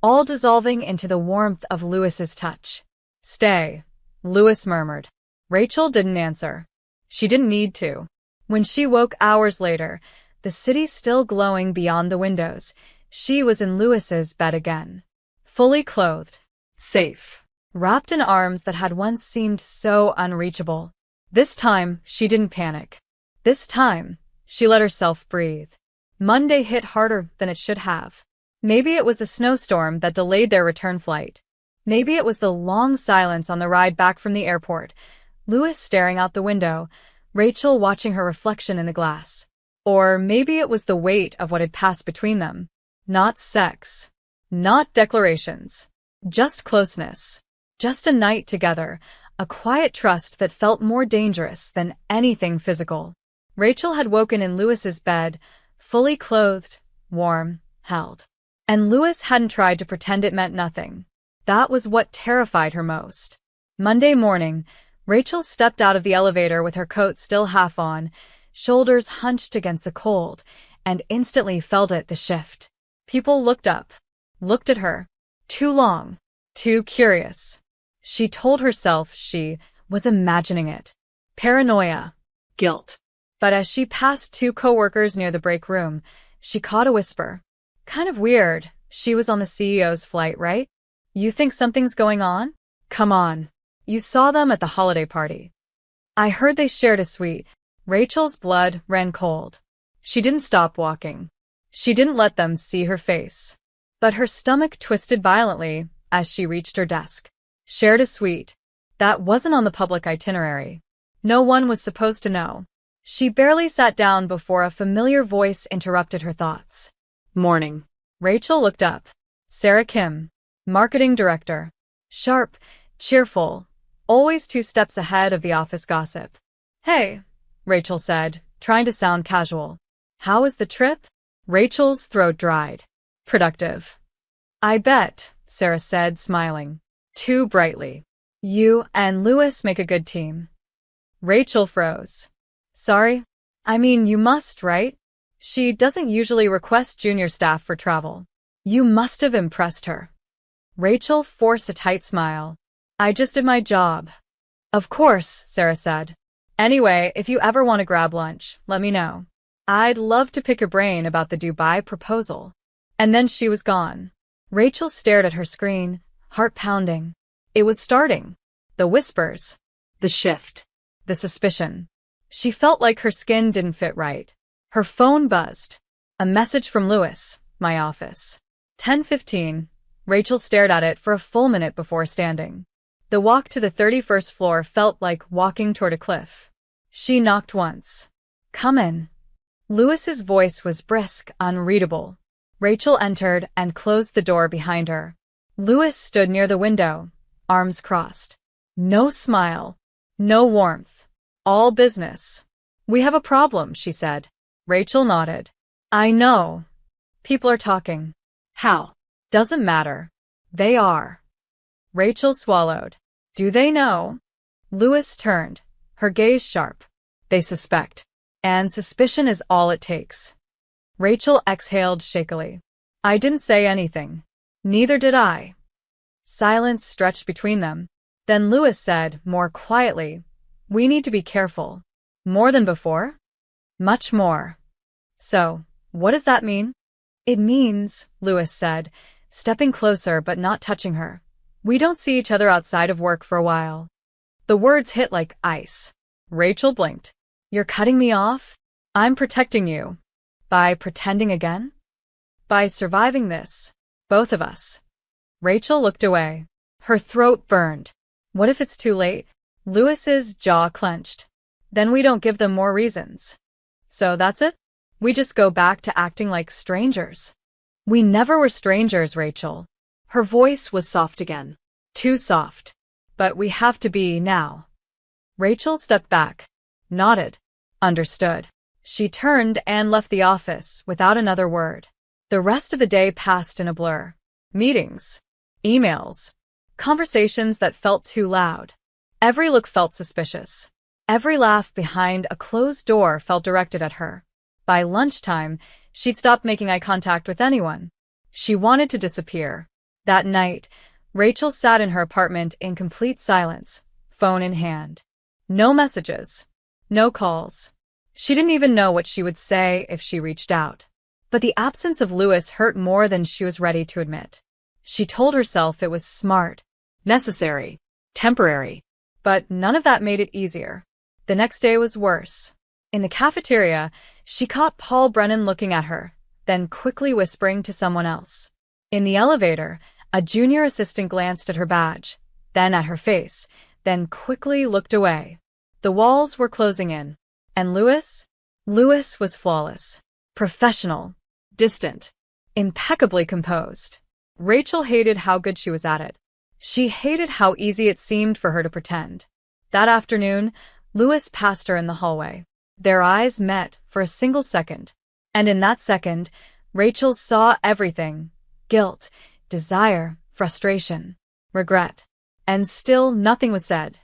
all dissolving into the warmth of Louis's touch. Stay, Louis murmured. Rachel didn't answer. She didn't need to. When she woke hours later, the city still glowing beyond the windows, she was in Louis's bed again. Fully clothed. Safe. Wrapped in arms that had once seemed so unreachable. This time, she didn't panic. This time, she let herself breathe. Monday hit harder than it should have. Maybe it was the snowstorm that delayed their return flight. Maybe it was the long silence on the ride back from the airport, Louis staring out the window, Rachel watching her reflection in the glass. Or maybe it was the weight of what had passed between them. Not sex. Not declarations. Just closeness. Just a night together, a quiet trust that felt more dangerous than anything physical. Rachel had woken in Louis's bed, fully clothed, warm, held. And Louis hadn't tried to pretend it meant nothing. That was what terrified her most. Monday morning, Rachel stepped out of the elevator with her coat still half on, shoulders hunched against the cold, and instantly felt the shift. People looked up, looked at her. Too long, too curious. She told herself she was imagining it. Paranoia. Guilt. But as she passed two coworkers near the break room, she caught a whisper. Kind of weird. She was on the CEO's flight, right? You think something's going on? Come on. You saw them at the holiday party. I heard they shared a suite. Rachel's blood ran cold. She didn't stop walking. She didn't let them see her face. But her stomach twisted violently as she reached her desk. Shared a suite. That wasn't on the public itinerary. No one was supposed to know. She barely sat down before a familiar voice interrupted her thoughts. Morning. Rachel looked up. Sarah Kim, marketing director. Sharp, cheerful, always 2 steps ahead of the office gossip. Hey, Rachel said, trying to sound casual. How was the trip? Rachel's throat dried. Productive. I bet, Sarah said, smiling. Too brightly. You and Louis make a good team. Rachel froze. Sorry? I mean, you must, right? She doesn't usually request junior staff for travel. You must have impressed her. Rachel forced a tight smile. I just did my job. Of course, Sarah said. Anyway, if you ever want to grab lunch, let me know. I'd love to pick your brain about the Dubai proposal. And then she was gone. Rachel stared at her screen, heart pounding. It was starting. The whispers. The shift. The suspicion. She felt like her skin didn't fit right. Her phone buzzed. A message from Louis, my office. 10:15. Rachel stared at it for a full minute before standing. The walk to the 31st floor felt like walking toward a cliff. She knocked once. Come in. Louis's voice was brisk, unreadable. Rachel entered and closed the door behind her. Louis stood near the window, arms crossed. No smile. No warmth. All business. We have a problem, she said. Rachel nodded. I know. People are talking. How? Doesn't matter. They are. Rachel swallowed. Do they know? Louis turned, her gaze sharp. They suspect. And suspicion is all it takes. Rachel exhaled shakily. I didn't say anything. Neither did I. Silence stretched between them. Then Louis said, more quietly, we need to be careful. More than before? Much more. So, What does that mean? It means, Lewis said, stepping closer but not touching her. We don't see each other outside of work for a while. The words hit like ice. Rachel blinked. You're cutting me off? I'm protecting you. By pretending again? By surviving this. Both of us. Rachel looked away. Her throat burned. What if it's too late? Lewis's jaw clenched. Then we don't give them more reasons. So that's it? We just go back to acting like strangers. We never were strangers, Rachel. Her voice was soft again. Too soft. But we have to be now. Rachel stepped back. Nodded. Understood. She turned and left the office without another word. The rest of the day passed in a blur. Meetings. Emails. Conversations that felt too loud. Every look felt suspicious. Every laugh behind a closed door felt directed at her. By lunchtime, she'd stopped making eye contact with anyone. She wanted to disappear. That night, Rachel sat in her apartment in complete silence, phone in hand. No messages. No calls. She didn't even know what she would say if she reached out. But the absence of Lewis hurt more than she was ready to admit. She told herself it was smart, necessary, temporary. But none of that made it easier. The next day was worse. In the cafeteria, she caught Paul Brennan looking at her, then quickly whispering to someone else. In the elevator, a junior assistant glanced at her badge, then at her face, then quickly looked away. The walls were closing in. And Lewis? Lewis was flawless. Professional. Distant. Impeccably composed. Rachel hated how good she was at it. She hated how easy it seemed for her to pretend. That afternoon, Lewis passed her in the hallway. Their eyes met for a single second. And in that second, Rachel saw everything. Guilt, desire, frustration, regret. And still nothing was said.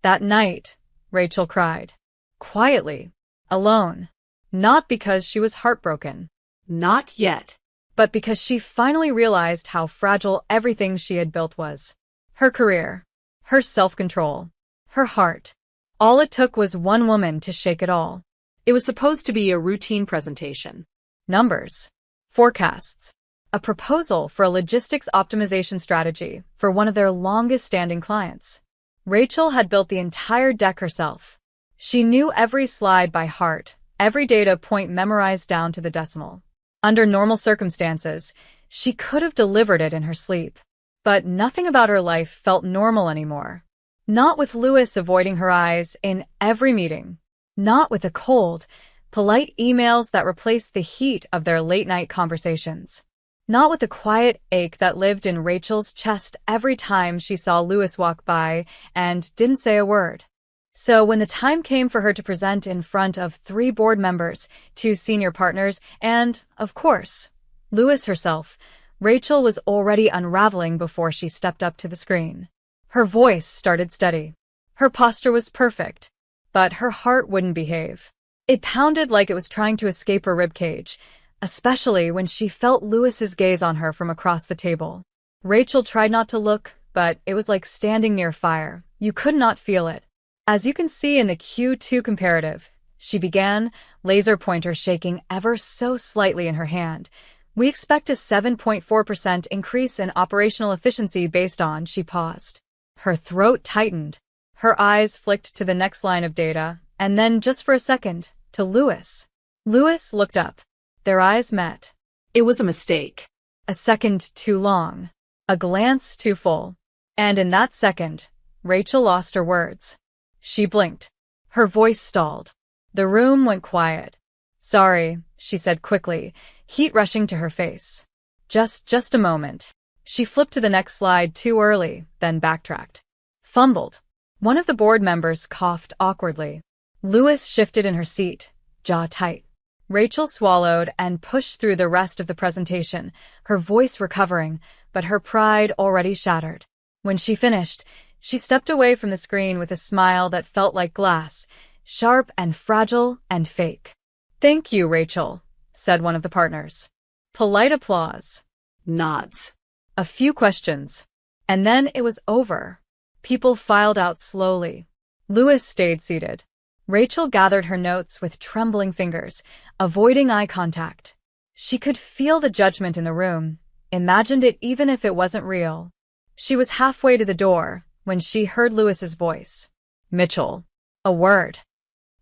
That night, Rachel cried. Quietly. Alone. Not because she was heartbroken. Not yet. But because she finally realized how fragile everything she had built was. Her career. Her self-control. Her heart. All it took was one woman to shake it all. It was supposed to be a routine presentation. Numbers. Forecasts. A proposal for a logistics optimization strategy for one of their longest-standing clients. Rachel had built the entire deck herself. She knew every slide by heart, every data point memorized down to the decimal. Under normal circumstances, she could have delivered it in her sleep. But nothing about her life felt normal anymore. Not with Lewis avoiding her eyes in every meeting. Not with the cold, polite emails that replaced the heat of their late-night conversations. Not with the quiet ache that lived in Rachel's chest every time she saw Lewis walk by and didn't say a word. So when the time came for her to present in front of 3 board members, 2 senior partners, and, of course, Lewis herself, Rachel was already unraveling before she stepped up to the screen. Her voice started steady. Her posture was perfect, but her heart wouldn't behave. It pounded like it was trying to escape her ribcage, especially when she felt Lewis's gaze on her from across the table. Rachel tried not to look, but it was like standing near fire. You could not feel it. As you can see in the Q2 comparative, she began, laser pointer shaking ever so slightly in her hand. We expect a 7.4% increase in operational efficiency based on, she paused. Her throat tightened. Her eyes flicked to the next line of data, and then, just for a second, to Lewis. Lewis looked up. Their eyes met. It was a mistake. A second too long. A glance too full. And in that second, Rachel lost her words. She blinked. Her voice stalled. The room went quiet. Sorry, she said quickly, heat rushing to her face. Just a moment. She flipped to the next slide too early, then backtracked. Fumbled. One of the board members coughed awkwardly. Lewis shifted in her seat, jaw tight. Rachel swallowed and pushed through the rest of the presentation, her voice recovering, but her pride already shattered. When she finished, she stepped away from the screen with a smile that felt like glass, sharp and fragile and fake. Thank you, Rachel, said one of the partners. Polite applause. Nods. A few questions. And then it was over. People filed out slowly. Lewis stayed seated. Rachel gathered her notes with trembling fingers, avoiding eye contact. She could feel the judgment in the room, imagined it even if it wasn't real. She was halfway to the door when she heard Lewis's voice. Mitchell. A word.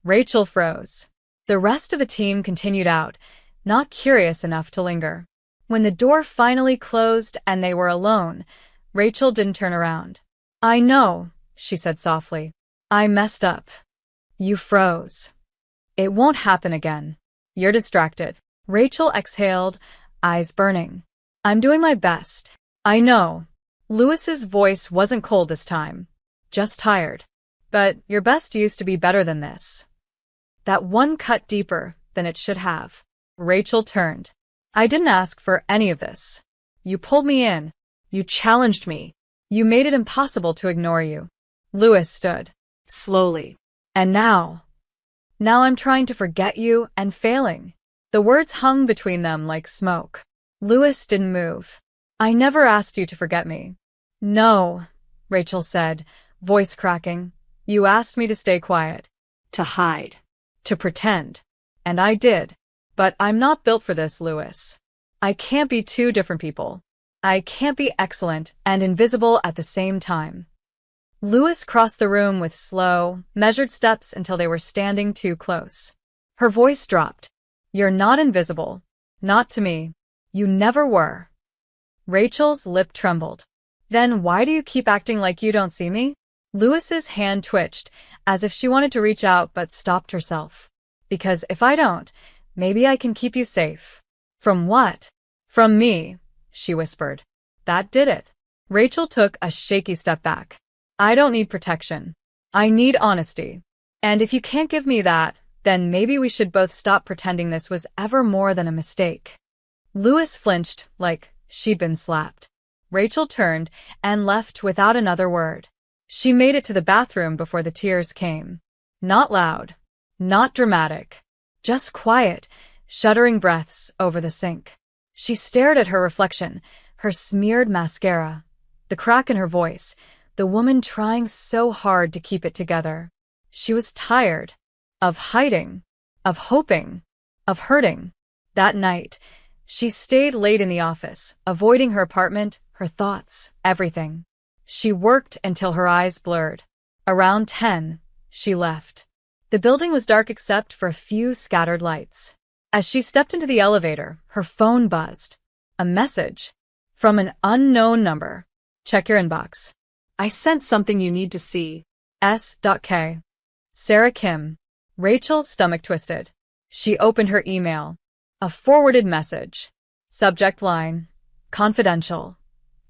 Rachel froze. The rest of the team continued out, not curious enough to linger. When the door finally closed and they were alone, Rachel didn't turn around. I know, she said softly. I messed up. You froze. It won't happen again. You're distracted. Rachel exhaled, eyes burning. I'm doing my best. I know. Lewis's voice wasn't cold this time, just tired. But your best used to be better than this. That one cut deeper than it should have. Rachel turned. I didn't ask for any of this. You pulled me in. You challenged me. You made it impossible to ignore you. Lewis stood. Slowly. And now I'm trying to forget you and failing. The words hung between them like smoke. Lewis didn't move. I never asked you to forget me. No, Rachel said, voice cracking. You asked me to stay quiet. To hide. To pretend. And I did. But I'm not built for this, Lewis. I can't be two different people. I can't be excellent and invisible at the same time. Lewis crossed the room with slow, measured steps until they were standing too close. Her voice dropped. You're not invisible. Not to me. You never were. Rachel's lip trembled. Then why do you keep acting like you don't see me? Lewis's hand twitched, as if she wanted to reach out but stopped herself. Because if I don't, maybe I can keep you safe. From what? From me, she whispered. That did it. Rachel took a shaky step back. I don't need protection. I need honesty. And if you can't give me that, then maybe we should both stop pretending this was ever more than a mistake. Lewis flinched like she'd been slapped. Rachel turned and left without another word. She made it to the bathroom before the tears came. Not loud. Not dramatic. Just quiet, shuddering breaths over the sink. She stared at her reflection, her smeared mascara, the crack in her voice, the woman trying so hard to keep it together. She was tired. Of hiding. Of hoping. Of hurting. That night, she stayed late in the office, avoiding her apartment, her thoughts, everything. She worked until her eyes blurred. Around 10, she left. The building was dark except for a few scattered lights. As she stepped into the elevator, her phone buzzed. A message. From an unknown number. Check your inbox. I sent something you need to see. S.K. Sarah Kim. Rachel's stomach twisted. She opened her email. A forwarded message. Subject line. Confidential.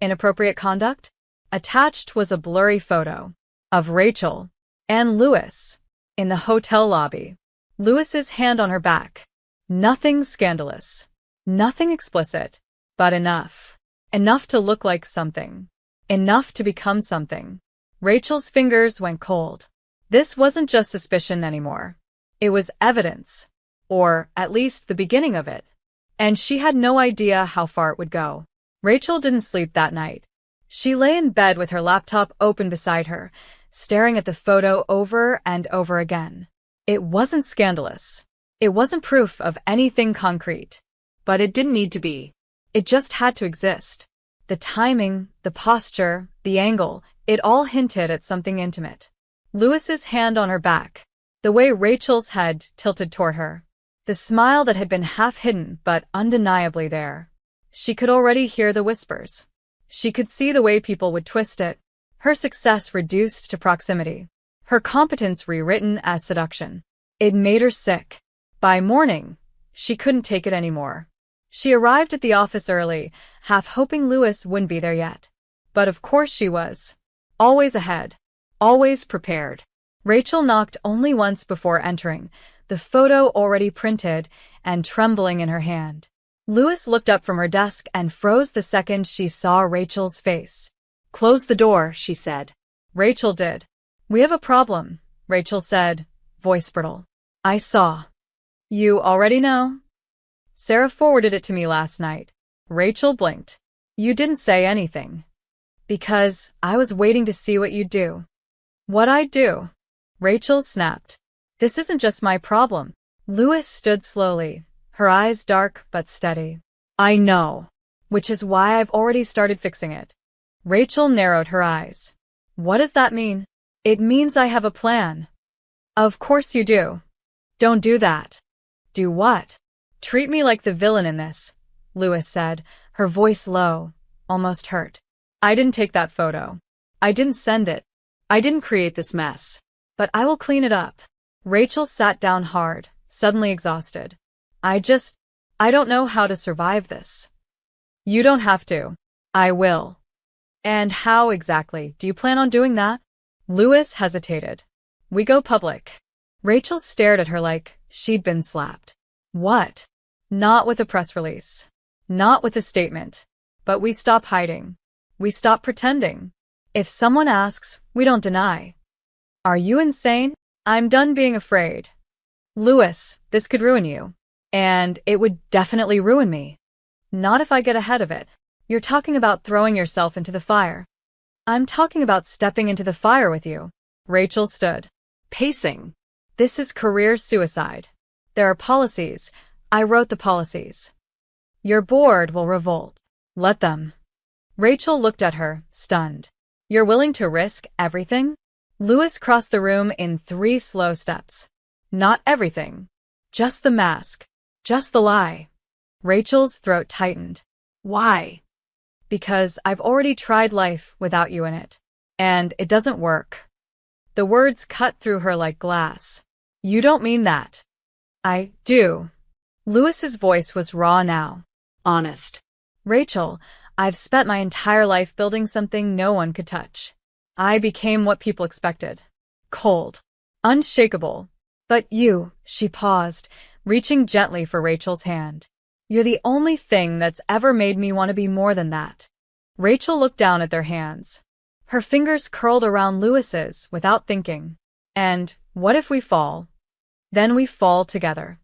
Inappropriate conduct? Attached was a blurry photo of Rachel and Lewis in the hotel lobby. Lewis's hand on her back. Nothing scandalous. Nothing explicit. But enough. Enough to look like something. Enough to become something. Rachel's fingers went cold. This wasn't just suspicion anymore. It was evidence. Or at least the beginning of it. And she had no idea how far it would go. Rachel didn't sleep that night. She lay in bed with her laptop open beside her, staring at the photo over and over again. It wasn't scandalous. It wasn't proof of anything concrete. But it didn't need to be. It just had to exist. The timing, the posture, the angle, it all hinted at something intimate. Lewis's hand on her back. The way Rachel's head tilted toward her. The smile that had been half hidden but undeniably there. She could already hear the whispers. She could see the way people would twist it. Her success reduced to proximity. Her competence rewritten as seduction. It made her sick. By morning, she couldn't take it anymore. She arrived at the office early, half hoping Lewis wouldn't be there yet. But of course she was. Always ahead. Always prepared. Rachel knocked only once before entering, the photo already printed and trembling in her hand. Lewis looked up from her desk and froze the second she saw Rachel's face. Close the door, she said. Rachel did. We have a problem, Rachel said, voice brittle. I saw. You already know? Sarah forwarded it to me last night. Rachel blinked. You didn't say anything. Because I was waiting to see what you'd do. What I'd do. Rachel snapped. This isn't just my problem. Lewis stood slowly, her eyes dark but steady. I know. Which is why I've already started fixing it. Rachel narrowed her eyes. What does that mean? It means I have a plan. Of course you do. Don't do that. Do what? Treat me like the villain in this, Lewis said, her voice low, almost hurt. I didn't take that photo. I didn't send it. I didn't create this mess. But I will clean it up. Rachel sat down hard, suddenly exhausted. I don't know how to survive this. You don't have to. I will. And how exactly do you plan on doing that? Lewis hesitated. We go public. Rachel stared at her like she'd been slapped. What? Not with a press release. Not with a statement. But we stop hiding. We stop pretending. If someone asks, we don't deny. Are you insane? I'm done being afraid. Lewis, this could ruin you. And it would definitely ruin me. Not if I get ahead of it. You're talking about throwing yourself into the fire. I'm talking about stepping into the fire with you. Rachel stood, pacing. This is career suicide. There are policies. I wrote the policies. Your board will revolt. Let them. Rachel looked at her, stunned. You're willing to risk everything? Lewis crossed the room in 3 slow steps. Not everything. Just the mask. Just the lie. Rachel's throat tightened. Why? Because I've already tried life without you in it. And it doesn't work. The words cut through her like glass. You don't mean that. I do. Lewis's voice was raw now. Honest. Rachel, I've spent my entire life building something no one could touch. I became what people expected. Cold. Unshakable. But you, she paused, reaching gently for Rachel's hand. You're the only thing that's ever made me want to be more than that. Rachel looked down at their hands. Her fingers curled around Lewis's without thinking. And what if we fall? Then we fall together.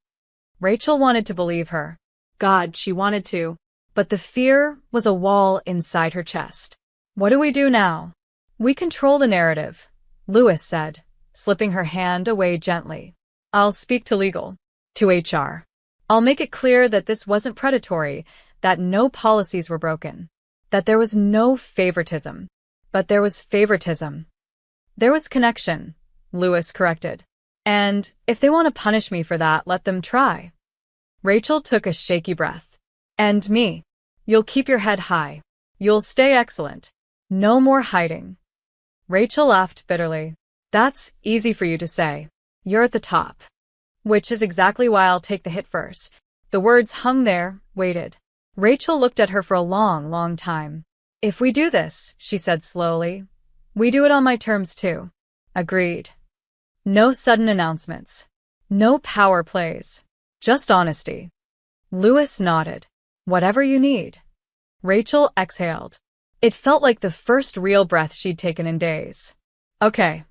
Rachel wanted to believe her. God, she wanted to. But the fear was a wall inside her chest. What do we do now? We control the narrative, Lewis said, slipping her hand away gently. I'll speak to legal. To HR. I'll make it clear that this wasn't predatory, that no policies were broken, that there was no favoritism. But there was favoritism. There was connection, Lewis corrected. And if they want to punish me for that, let them try. Rachel took a shaky breath. And me. You'll keep your head high. You'll stay excellent. No more hiding. Rachel laughed bitterly. That's easy for you to say. You're at the top. Which is exactly why I'll take the hit first. The words hung there, waited. Rachel looked at her for a long, long time. If we do this, she said slowly, we do it on my terms too. Agreed. No sudden announcements. No power plays. Just honesty. Lewis nodded. Whatever you need. Rachel exhaled. It felt like the first real breath she'd taken in days. Okay.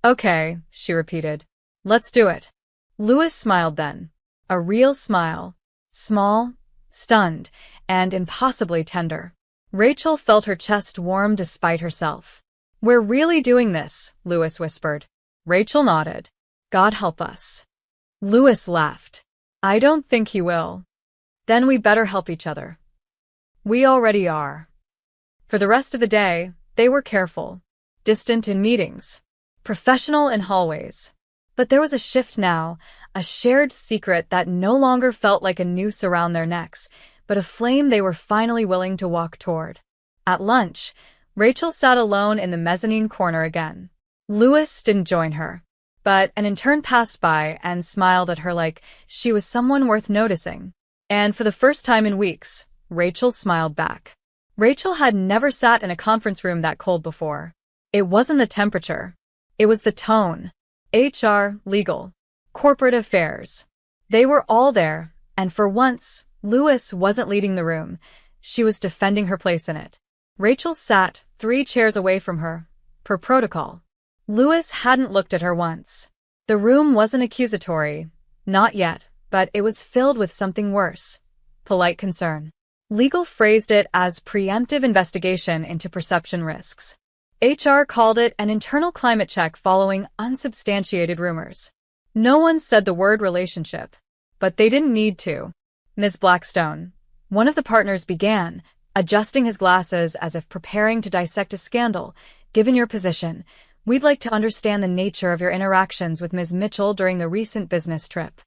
Okay, she repeated. Let's do it. Lewis smiled then. A real smile. Small, stunned, and impossibly tender. Rachel felt her chest warm despite herself. We're really doing this, Lewis whispered. Rachel nodded. God help us. Lewis laughed. I don't think he will. Then we better help each other. We already are. For the rest of the day, they were careful, distant in meetings, professional in hallways. But there was a shift now, a shared secret that no longer felt like a noose around their necks, but a flame they were finally willing to walk toward. At lunch, Rachel sat alone in the mezzanine corner again. Lewis didn't join her, but an intern passed by and smiled at her like she was someone worth noticing. And for the first time in weeks, Rachel smiled back. Rachel had never sat in a conference room that cold before. It wasn't the temperature. It was the tone. HR, legal, corporate affairs. They were all there, and for once, Lewis wasn't leading the room. She was defending her place in it. Rachel sat 3 chairs away from her, per protocol. Lewis hadn't looked at her once. The room wasn't accusatory, not yet, but it was filled with something worse. Polite concern. Legal phrased it as preemptive investigation into perception risks. HR called it an internal climate check following unsubstantiated rumors. No one said the word relationship. But they didn't need to. Ms. Blackstone, one of the partners began, adjusting his glasses as if preparing to dissect a scandal. Given your position, we'd like to understand the nature of your interactions with Ms. Mitchell during the recent business trip.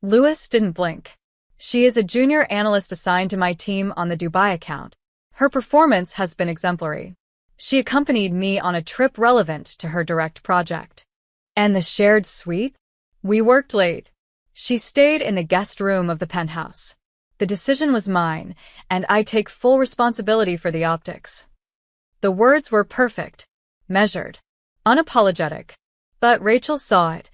Lewis didn't blink. She is a junior analyst assigned to my team on the Dubai account. Her performance has been exemplary. She accompanied me on a trip relevant to her direct project. And the shared suite? We worked late. She stayed in the guest room of the penthouse. The decision was mine, and I take full responsibility for the optics. The words were perfect, measured, unapologetic. But Rachel saw it.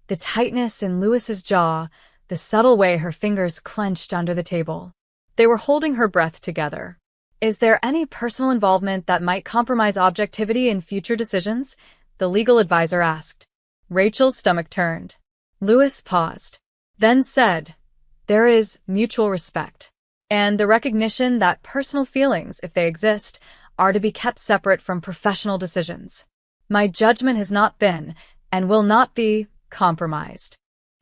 The tightness in Lewis's jaw, the subtle way her fingers clenched under the table. They were holding her breath together. Is there any personal involvement that might compromise objectivity in future decisions? The legal advisor asked. Rachel's stomach turned. Lewis paused, then said, there is mutual respect, and the recognition that personal feelings, if they exist, are to be kept separate from professional decisions. My judgment has not been, and will not be, compromised.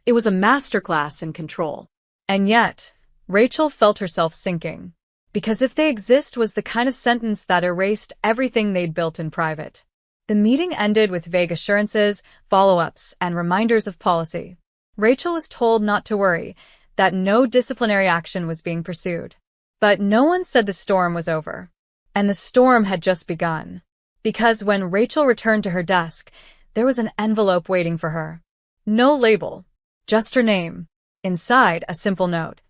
It was a masterclass in control. And yet, Rachel felt herself sinking. Because if they exist was the kind of sentence that erased everything they'd built in private. The meeting ended with vague assurances, follow-ups, and reminders of policy. Rachel was told not to worry, that no disciplinary action was being pursued. But no one said the storm was over. And the storm had just begun. Because when Rachel returned to her desk, there was an envelope waiting for her. No label, just her name. Inside, a simple note.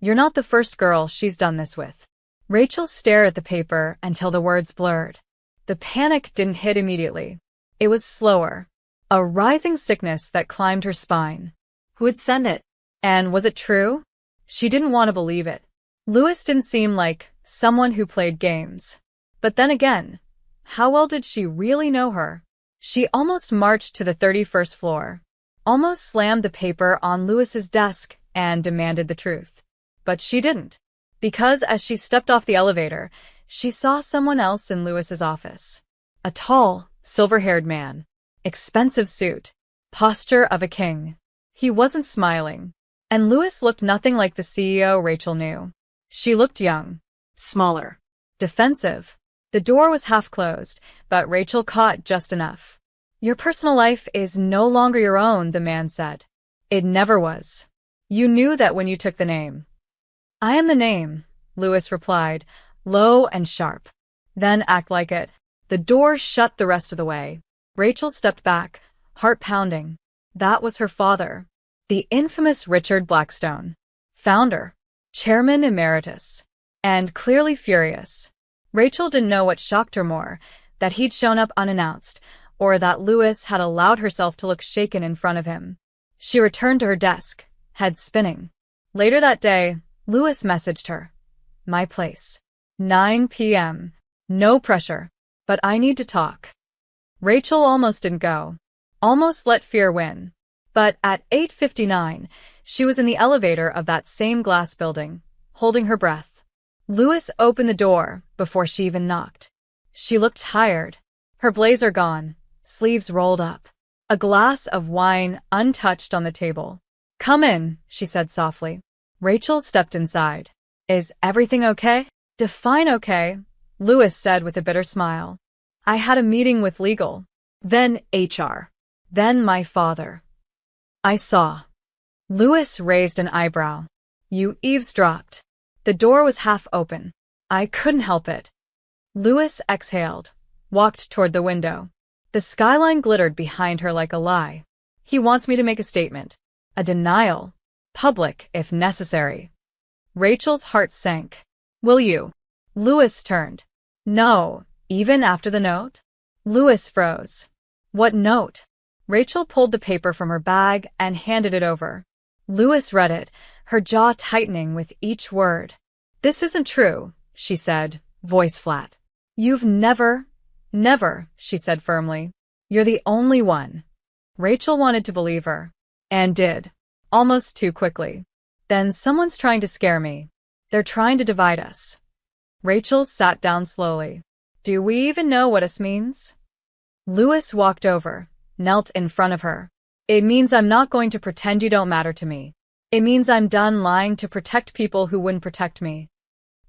You're not the first girl she's done this with. Rachel stared at the paper until the words blurred. The panic didn't hit immediately. It was slower. A rising sickness that climbed her spine. Who had sent it? And was it true? She didn't want to believe it. Lewis didn't seem like someone who played games. But then again, how well did she really know her? She almost marched to the 31st floor, almost slammed the paper on Lewis's desk and demanded the truth. But she didn't. Because as she stepped off the elevator, she saw someone else in Lewis's office. A tall, silver-haired man. Expensive suit. Posture of a king. He wasn't smiling. And Lewis looked nothing like the CEO Rachel knew. She looked young. Smaller. Defensive. The door was half closed, but Rachel caught just enough. Your personal life is no longer your own, the man said. It never was. You knew that when you took the name. I am the name, Lewis replied, low and sharp. Then act like it. The door shut the rest of the way. Rachel stepped back, heart pounding. That was her father. The infamous Richard Blackstone. Founder. Chairman emeritus. And clearly furious. Rachel didn't know what shocked her more, that he'd shown up unannounced, or that Lewis had allowed herself to look shaken in front of him. She returned to her desk, head spinning. Later that day, Lewis messaged her. My place. 9 p.m. No pressure. But I need to talk. Rachel almost didn't go. Almost let fear win. But at 8:59, she was in the elevator of that same glass building, holding her breath. Lewis opened the door before she even knocked. She looked tired. Her blazer gone, sleeves rolled up. A glass of wine untouched on the table. Come in, she said softly. Rachel stepped inside. Is everything okay? Define okay, Lewis said with a bitter smile. I had a meeting with legal. Then HR. Then my father. I saw. Lewis raised an eyebrow. You eavesdropped. The door was half open. I couldn't help it. Lewis exhaled, walked toward the window. The skyline glittered behind her like a lie. He wants me to make a statement. A denial. Public, if necessary. Rachel's heart sank. Will you? Lewis turned. No, even after the note? Lewis froze. What note? Rachel pulled the paper from her bag and handed it over. Lewis read it, her jaw tightening with each word. This isn't true, she said, voice flat. You've never, she said firmly. You're the only one. Rachel wanted to believe her. And did. Almost too quickly. Then someone's trying to scare me. They're trying to divide us. Rachel sat down slowly. Do we even know what us means? Lewis walked over, knelt in front of her. It means I'm not going to pretend you don't matter to me. It means I'm done lying to protect people who wouldn't protect me.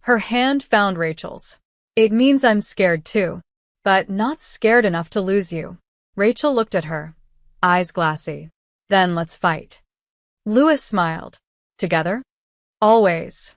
Her hand found Rachel's. It means I'm scared too, but not scared enough to lose you. Rachel looked at her, eyes glassy. Then let's fight. Lewis smiled. Together? Always.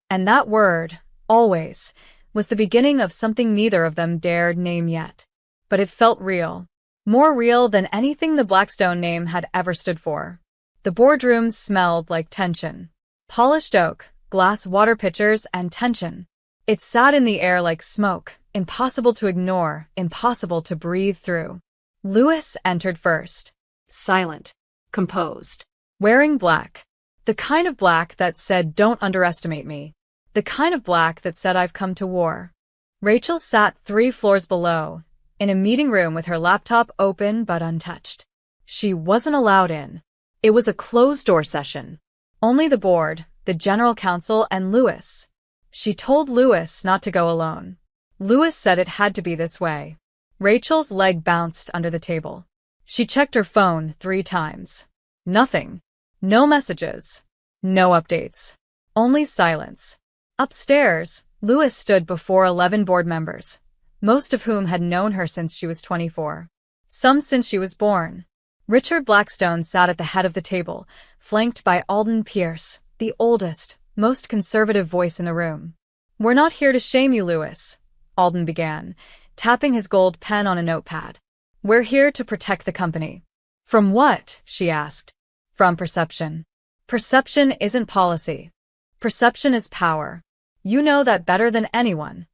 And that word, always, was the beginning of something neither of them dared name yet. But it felt real. More real than anything the Blackstone name had ever stood for. The boardroom smelled like tension. Polished oak, glass water pitchers, and tension. It sat in the air like smoke, impossible to ignore, impossible to breathe through. Lewis entered first. Silent. Composed. Wearing black. The kind of black that said, "Don't underestimate me." The kind of black that said, "I've come to war." Rachel sat 3 floors below, in a meeting room with her laptop open but untouched. She wasn't allowed in. It was a closed-door session. Only the board, the general counsel, and Lewis. She told Lewis not to go alone. Lewis said it had to be this way. Rachel's leg bounced under the table. She checked her phone 3 times. Nothing. No messages. No updates. Only silence. Upstairs, Lewis stood before 11 board members, most of whom had known her since she was 24. Some since she was born. Richard Blackstone sat at the head of the table, flanked by Alden Pierce, the oldest, most conservative voice in the room. "We're not here to shame you, Lewis," Alden began, tapping his gold pen on a notepad. "We're here to protect the company." "From what?" she asked. "From perception. Perception isn't policy. Perception is power. You know that better than anyone."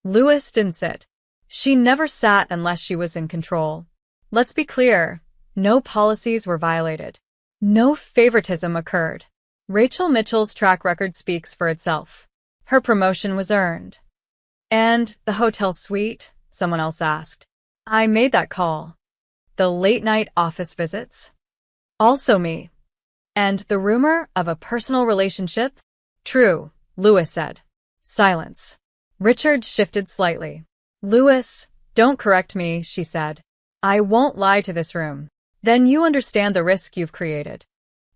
Lewis didn't sit. She never sat unless she was in control. Let's be clear. No policies were violated. No favoritism occurred. Rachel Mitchell's track record speaks for itself. Her promotion was earned. "And the hotel suite?" someone else asked. "I made that call." "The late-night office visits?" "Also me." "And the rumor of a personal relationship?" "True," Lewis said. Silence. Richard shifted slightly. "Lewis, don't correct me," she said. "I won't lie to this room. Then you understand the risk you've created."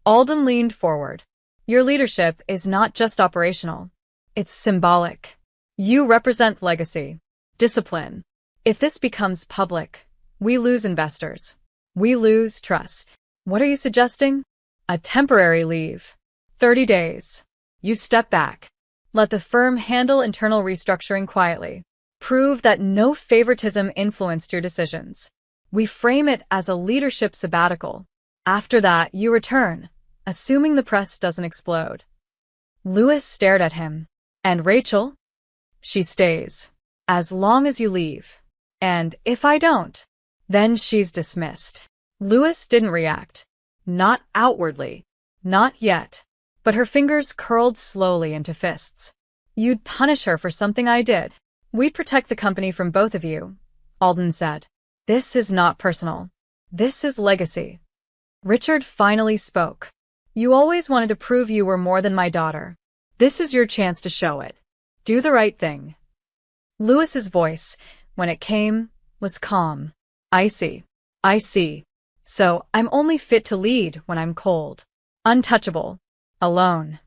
Alden leaned forward. "Your leadership is not just operational. It's symbolic. You represent legacy, discipline. If this becomes public, we lose investors. We lose trust. What are you suggesting?" "A temporary leave. 30 days. You step back. Let the firm handle internal restructuring quietly. Prove that no favoritism influenced your decisions. We frame it as a leadership sabbatical. After that, you return, assuming the press doesn't explode." Lewis stared at him. "And Rachel?" "She stays. As long as you leave. And if I don't, then she's dismissed." Lewis didn't react. Not outwardly. Not yet. But her fingers curled slowly into fists. "You'd punish her for something I did. We'd protect the company from both of you," Alden said. "This is not personal. This is legacy." Richard finally spoke. "You always wanted to prove you were more than my daughter. This is your chance to show it. Do the right thing." Lewis's voice, when it came, was calm. "I see. I see. So I'm only fit to lead when I'm cold. Untouchable. Alone."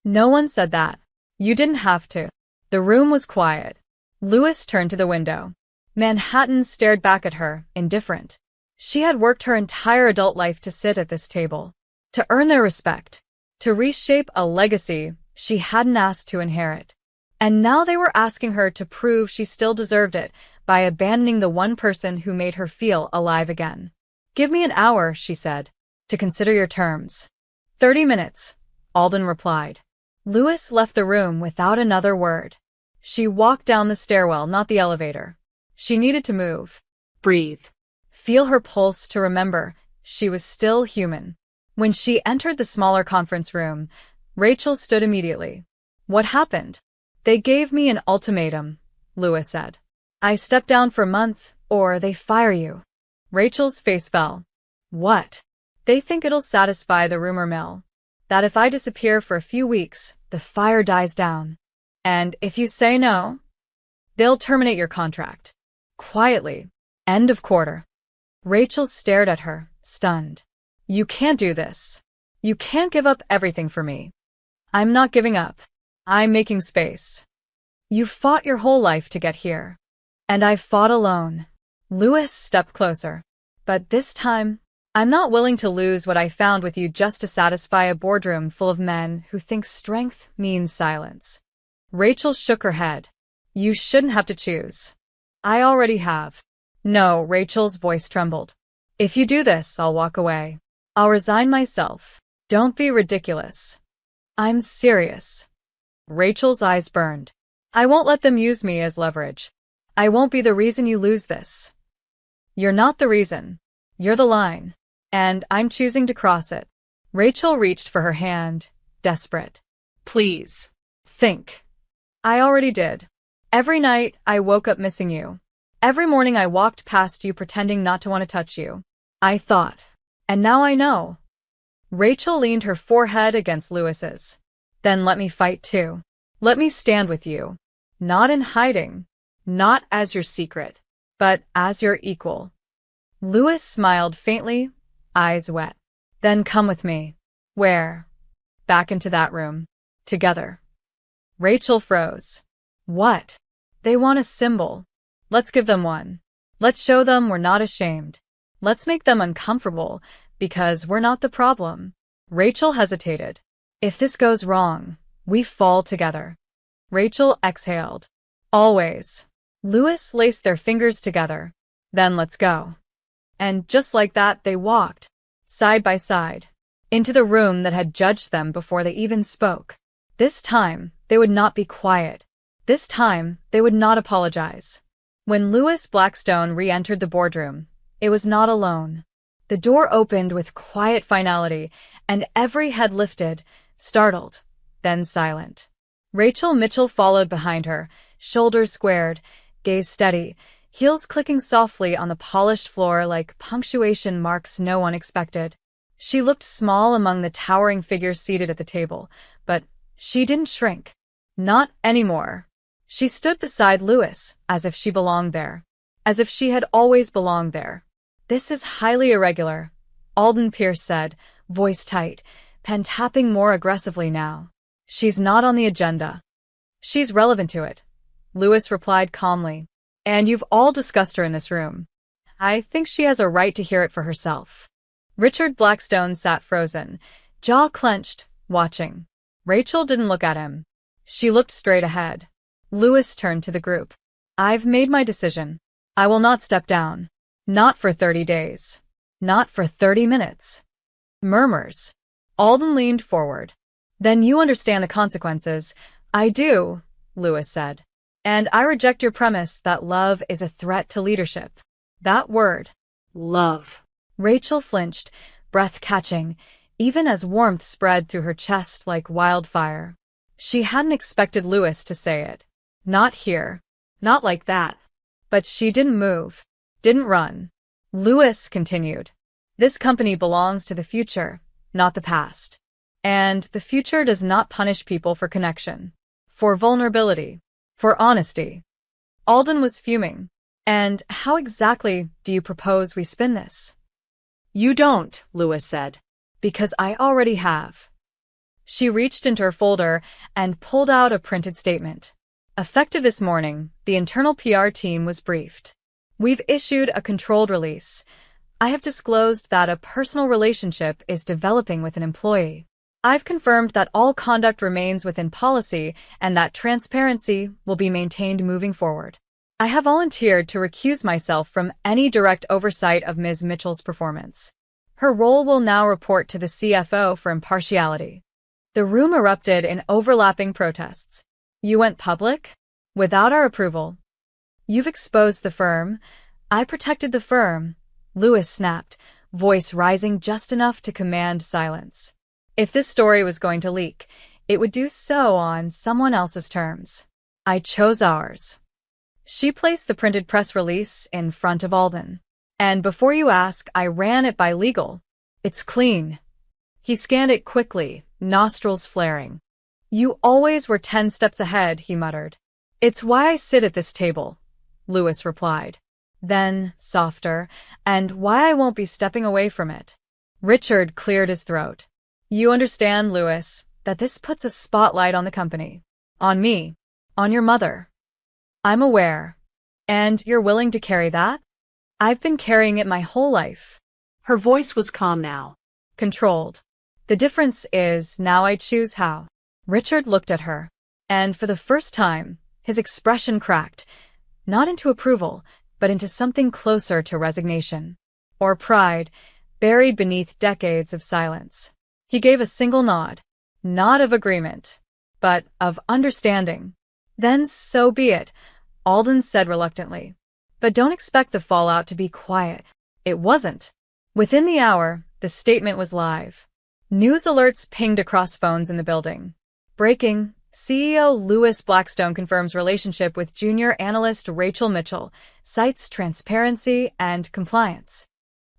"No one said that. You didn't have to." The room was quiet. Lewis turned to the window. Manhattan stared back at her, indifferent. She had worked her entire adult life to sit at this table, to earn their respect, to reshape a legacy she hadn't asked to inherit. And now they were asking her to prove she still deserved it by abandoning the one person who made her feel alive again. "Give me an hour," she said, "to consider your terms." 30 minutes, Alden replied. Lewis left the room without another word. She walked down the stairwell, not the elevator. She needed to move. Breathe. Feel her pulse to remember she was still human. When she entered the smaller conference room, Rachel stood immediately. "What happened?" "They gave me an ultimatum," Lewis said. "I step down for a month, or they fire you." Rachel's face fell. "What?" "They think it'll satisfy the rumor mill. That if I disappear for a few weeks, the fire dies down. And if you say no, they'll terminate your contract. Quietly. End of quarter." Rachel stared at her, stunned. "You can't do this." You can't give up everything for me. I'm not giving up. I'm making space. You've fought your whole life to get here. And I've fought alone. Lewis stepped closer. But this time, I'm not willing to lose what I found with you just to satisfy a boardroom full of men who think strength means silence. Rachel shook her head. You shouldn't have to choose. I already have. No, Rachel's voice trembled. If you do this, I'll walk away. I'll resign myself. Don't be ridiculous. I'm serious. Rachel's eyes burned. I won't let them use me as leverage. I won't be the reason you lose this. You're not the reason. You're the line. And I'm choosing to cross it. Rachel reached for her hand, desperate. Please. Think. I already did. Every night, I woke up missing you. Every morning I walked past you pretending not to want to touch you. I thought. And now I know. Rachel leaned her forehead against Lewis's. Then let me fight too. Let me stand with you. Not in hiding. Not as your secret. But as your equal. Lewis smiled faintly, eyes wet. Then come with me. Where? Back into that room. Together. Rachel froze. What? They want a symbol. Let's give them one. Let's show them we're not ashamed. Let's make them uncomfortable, because we're not the problem. Rachel hesitated. If this goes wrong, we fall together. Rachel exhaled. Always. Lewis laced their fingers together. Then let's go. And just like that, they walked, side by side, into the room that had judged them before they even spoke. This time, they would not be quiet. This time, they would not apologize. When Lewis Blackstone re-entered the boardroom, it was not alone. The door opened with quiet finality, and every head lifted, startled, then silent. Rachel Mitchell followed behind her, shoulders squared, gaze steady, heels clicking softly on the polished floor like punctuation marks no one expected. She looked small among the towering figures seated at the table, but she didn't shrink. Not anymore. She stood beside Lewis, as if she belonged there. As if she had always belonged there. This is highly irregular, Alden Pierce said, voice tight, pen tapping more aggressively now. She's not on the agenda. She's relevant to it, Lewis replied calmly. And you've all discussed her in this room. I think she has a right to hear it for herself. Richard Blackstone sat frozen, jaw clenched, watching. Rachel didn't look at him. She looked straight ahead. Lewis turned to the group. I've made my decision. I will not step down. Not for 30 days. Not for 30 minutes. Murmurs. Alden leaned forward. Then you understand the consequences. I do, Lewis said. And I reject your premise that love is a threat to leadership. That word. Love. Rachel flinched, breath catching, even as warmth spread through her chest like wildfire. She hadn't expected Lewis to say it. Not here. Not like that. But she didn't move. Didn't run. Lewis continued. This company belongs to the future, not the past. And the future does not punish people for connection. For vulnerability. For honesty. Alden was fuming. And how exactly do you propose we spin this? You don't, Lewis said. Because I already have. She reached into her folder and pulled out a printed statement. Effective this morning, the internal PR team was briefed. We've issued a controlled release. I have disclosed that a personal relationship is developing with an employee. I've confirmed that all conduct remains within policy and that transparency will be maintained moving forward. I have volunteered to recuse myself from any direct oversight of Ms. Mitchell's performance. Her role will now report to the CFO for impartiality. The room erupted in overlapping protests. You went public? Without our approval. You've exposed the firm. I protected the firm. Lewis snapped, voice rising just enough to command silence. If this story was going to leak, it would do so on someone else's terms. I chose ours. She placed the printed press release in front of Alden. And before you ask, I ran it by legal. It's clean. He scanned it quickly, nostrils flaring. You always were 10 steps ahead, he muttered. It's why I sit at this table, Lewis replied. Then, softer, and why I won't be stepping away from it. Richard cleared his throat. You understand, Louis, that this puts a spotlight on the company. On me. On your mother. I'm aware. And you're willing to carry that? I've been carrying it my whole life. Her voice was calm now. Controlled. The difference is now I choose how. Richard looked at her. And for the first time, his expression cracked. Not into approval, but into something closer to resignation. Or pride, buried beneath decades of silence. He gave a single nod. Not of agreement, but of understanding. Then so be it, Alden said reluctantly. But don't expect the fallout to be quiet. It wasn't. Within the hour, the statement was live. News alerts pinged across phones in the building. Breaking, CEO Louis Blackstone confirms relationship with junior analyst Rachel Mitchell, cites transparency and compliance.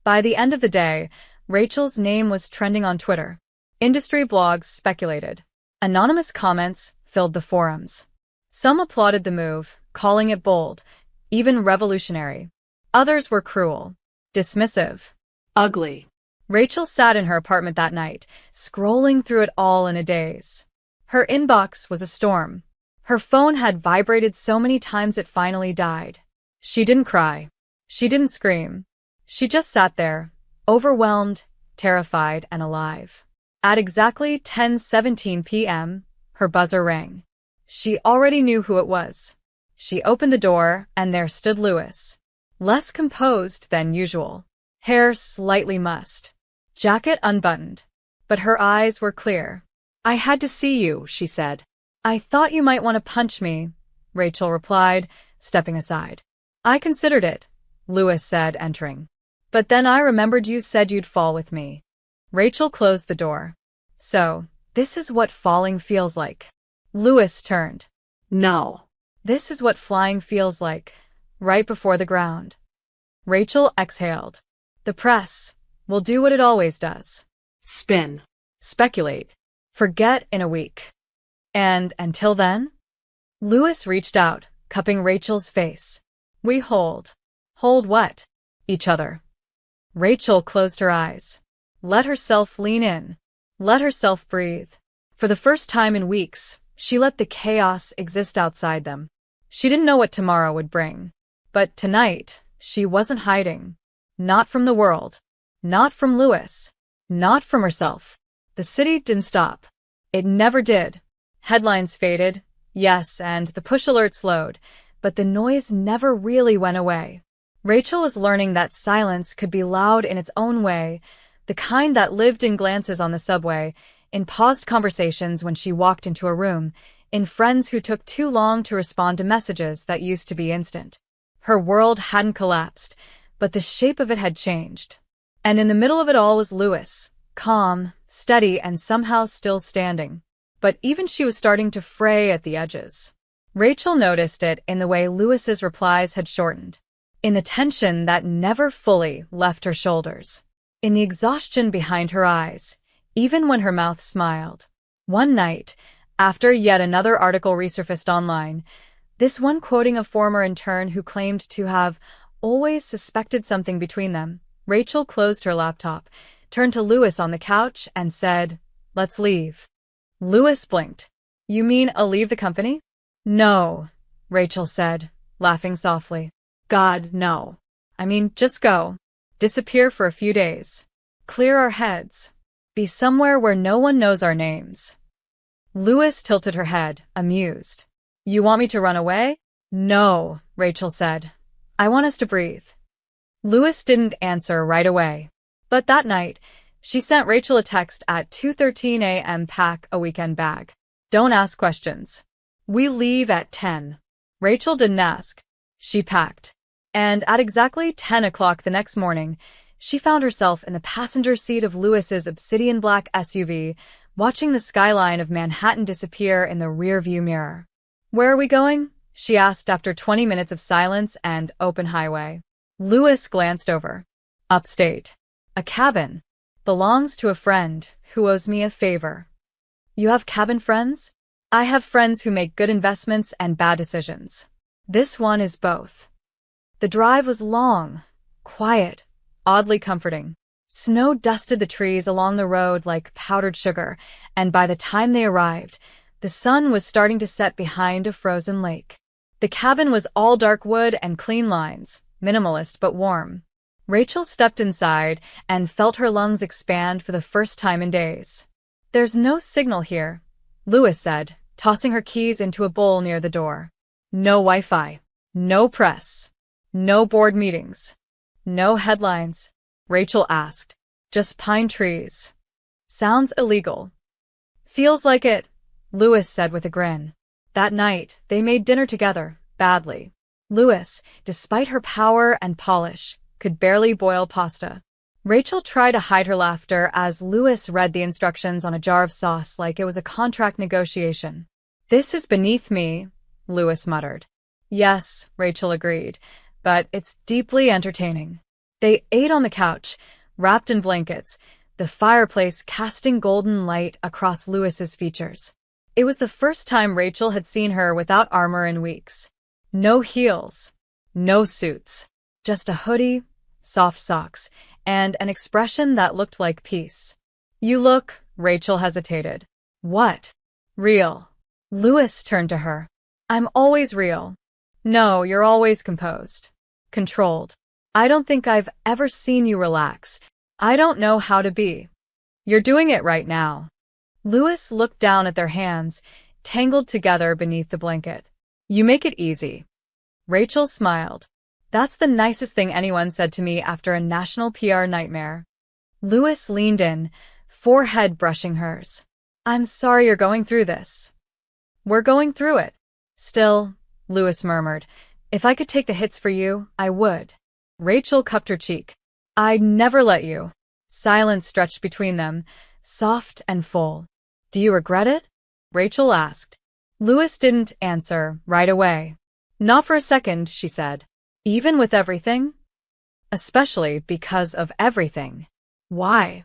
By the end of the day, Rachel's name was trending on Twitter. Industry blogs speculated. Anonymous comments filled the forums. Some applauded the move, calling it bold, even revolutionary. Others were cruel, dismissive, Ugly. Rachel sat in her apartment that night, scrolling through it all in a daze. Her inbox was a storm. Her phone had vibrated so many times it finally died. She didn't cry. She didn't scream. She just sat there, overwhelmed, terrified, and alive. At exactly 10:17 p.m., her buzzer rang. She already knew who it was. She opened the door, and there stood Louis. Less composed than usual. Hair slightly mussed. Jacket unbuttoned. But her eyes were clear. I had to see you, she said. I thought you might want to punch me, Rachel replied, stepping aside. I considered it, Louis said, entering. But then I remembered you said you'd fall with me. Rachel closed the door. So, this is what falling feels like. Louis turned. No. This is what flying feels like, right before the ground. Rachel exhaled. The press will do what it always does. Spin. Speculate. Forget in a week. And until then? Louis reached out, cupping Rachel's face. We hold. Hold what? Each other. Rachel closed her eyes. Let herself lean in. Let herself breathe. For the first time in weeks, she let the chaos exist outside them. She didn't know what tomorrow would bring. But tonight, she wasn't hiding. Not from the world. Not from Louis. Not from herself. The city didn't stop. It never did. Headlines faded, yes, and the push alerts slowed, but the noise never really went away. Rachel was learning that silence could be loud in its own way, the kind that lived in glances on the subway, in paused conversations when she walked into a room, in friends who took too long to respond to messages that used to be instant. Her world hadn't collapsed, but the shape of it had changed. And in the middle of it all was Louis, calm, steady, and somehow still standing. But even she was starting to fray at the edges. Rachel noticed it in the way Louis's replies had shortened, in the tension that never fully left her shoulders, in the exhaustion behind her eyes, even when her mouth smiled. One night, after yet another article resurfaced online, this one quoting a former intern who claimed to have always suspected something between them, Rachel closed her laptop, turned to Louis on the couch, and said, "Let's leave." Louis blinked. "You mean I'll leave the company?" "No," Rachel said, laughing softly. "God, no. I mean, just go. Disappear for a few days. Clear our heads. Be somewhere where no one knows our names." Louis tilted her head, amused. "You want me to run away?" "No," Rachel said. "I want us to breathe." Louis didn't answer right away. But that night, she sent Rachel a text at 2:13 a.m. Pack a weekend bag. Don't ask questions. We leave at 10. Rachel didn't ask. She packed. And at exactly 10 o'clock the next morning, she found herself in the passenger seat of Louis's obsidian black SUV, watching the skyline of Manhattan disappear in the rearview mirror. "Where are we going?" she asked after 20 minutes of silence and open highway. Louis glanced over. "Upstate. A cabin. Belongs to a friend who owes me a favor." "You have cabin friends?" "I have friends who make good investments and bad decisions. This one is both." The drive was long, quiet, oddly comforting. Snow dusted the trees along the road like powdered sugar, and by the time they arrived, the sun was starting to set behind a frozen lake. The cabin was all dark wood and clean lines, minimalist but warm. Rachel stepped inside and felt her lungs expand for the first time in days. "There's no signal here," Lewis said, tossing her keys into a bowl near the door. "No Wi-Fi. No press. No board meetings. No headlines," Rachel asked. "Just pine trees. Sounds illegal." "Feels like it," Lewis said with a grin. That night, they made dinner together, badly. Lewis, despite her power and polish, could barely boil pasta. Rachel tried to hide her laughter as Lewis read the instructions on a jar of sauce like it was a contract negotiation. "This is beneath me," Lewis muttered. "Yes," Rachel agreed, "but it's deeply entertaining." They ate on the couch, wrapped in blankets, the fireplace casting golden light across Lewis's features. It was the first time Rachel had seen her without armor in weeks. No heels, no suits, just a hoodie, soft socks, and an expression that looked like peace. "You look," Rachel hesitated. "What?" "Real." Lewis turned to her. "I'm always real." "No, you're always composed. Controlled. I don't think I've ever seen you relax. I don't know how to be." "You're doing it right now." Lewis looked down at their hands, tangled together beneath the blanket. "You make it easy." Rachel smiled. "That's the nicest thing anyone said to me after a national PR nightmare." Lewis leaned in, forehead brushing hers. "I'm sorry you're going through this." "We're going through it." "Still," Lewis murmured, "if I could take the hits for you, I would." Rachel cupped her cheek. "I'd never let you." Silence stretched between them, soft and full. "Do you regret it?" Rachel asked. Lewis didn't answer right away. "Not for a second," she said. "Even with everything?" "Especially because of everything." "Why?"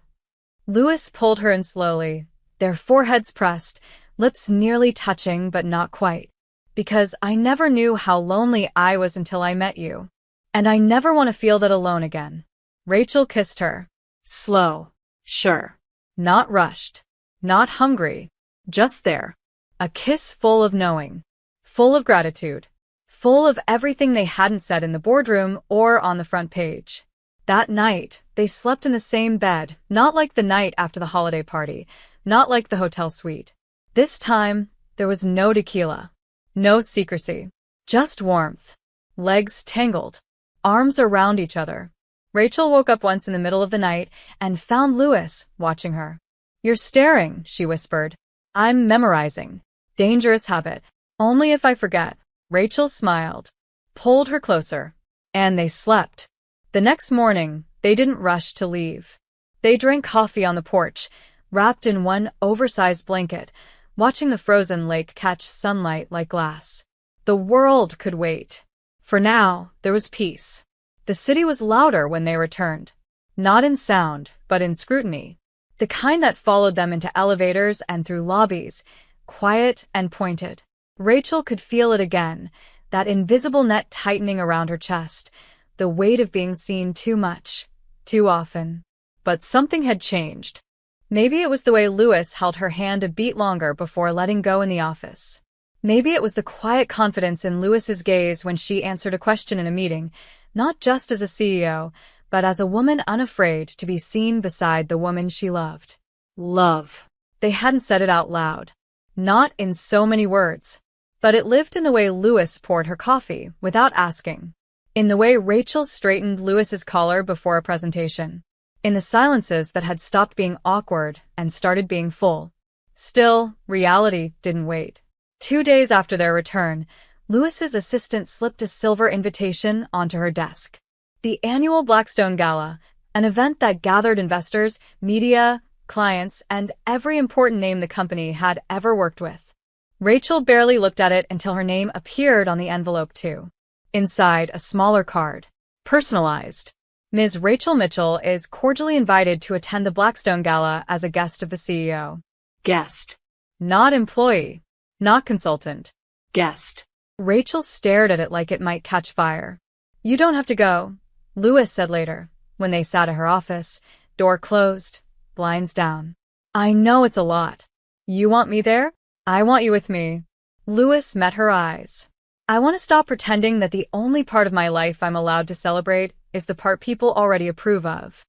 Lewis pulled her in slowly, their foreheads pressed, lips nearly touching but not quite. "Because I never knew how lonely I was until I met you. And I never want to feel that alone again." Rachel kissed her. Slow. Sure. Not rushed. Not hungry. Just there. A kiss full of knowing. Full of gratitude. Full of everything they hadn't said in the boardroom or on the front page. That night, they slept in the same bed, not like the night after the holiday party, not like the hotel suite. This time, there was no tequila. No secrecy. Just warmth. Legs tangled. Arms around each other. Rachel woke up once in the middle of the night and found Lewis watching her. "You're staring," she whispered. "I'm memorizing. Dangerous habit. Only if I forget." Rachel smiled, pulled her closer, and they slept. The next morning, they didn't rush to leave. They drank coffee on the porch, wrapped in one oversized blanket, watching the frozen lake catch sunlight like glass. The world could wait. For now, there was peace. The city was louder when they returned. Not in sound, but in scrutiny. The kind that followed them into elevators and through lobbies, quiet and pointed. Rachel could feel it again, that invisible net tightening around her chest, the weight of being seen too much, too often. But something had changed. Maybe it was the way Lewis held her hand a beat longer before letting go in the office. Maybe it was the quiet confidence in Lewis's gaze when she answered a question in a meeting, not just as a CEO, but as a woman unafraid to be seen beside the woman she loved. Love. They hadn't said it out loud. Not in so many words. But it lived in the way Lewis poured her coffee without asking. In the way Rachel straightened Lewis's collar before a presentation. In the silences that had stopped being awkward and started being full. Still, reality didn't wait. 2 days after their return, Lewis's assistant slipped a silver invitation onto her desk. The annual Blackstone Gala, an event that gathered investors, media, clients, and every important name the company had ever worked with. Rachel barely looked at it until her name appeared on the envelope too. Inside, a smaller card. Personalized. Ms. Rachel Mitchell is cordially invited to attend the Blackstone Gala as a guest of the CEO. Guest. Not employee. Not consultant. Guest. Rachel stared at it like it might catch fire. "You don't have to go," Lewis said later, when they sat at her office, Door closed, blinds down. I know it's a lot. You want me there? I want you with me. Lewis met her eyes. I want to stop pretending that the only part of my life I'm allowed to celebrate is the part people already approve of.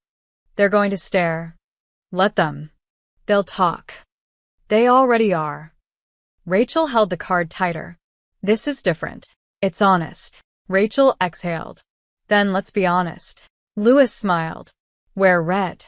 They're going to stare. Let them. They'll talk. They already are. Rachel held the card tighter. This is different. It's honest. Rachel exhaled. Then let's be honest. Lewis smiled. Wear red.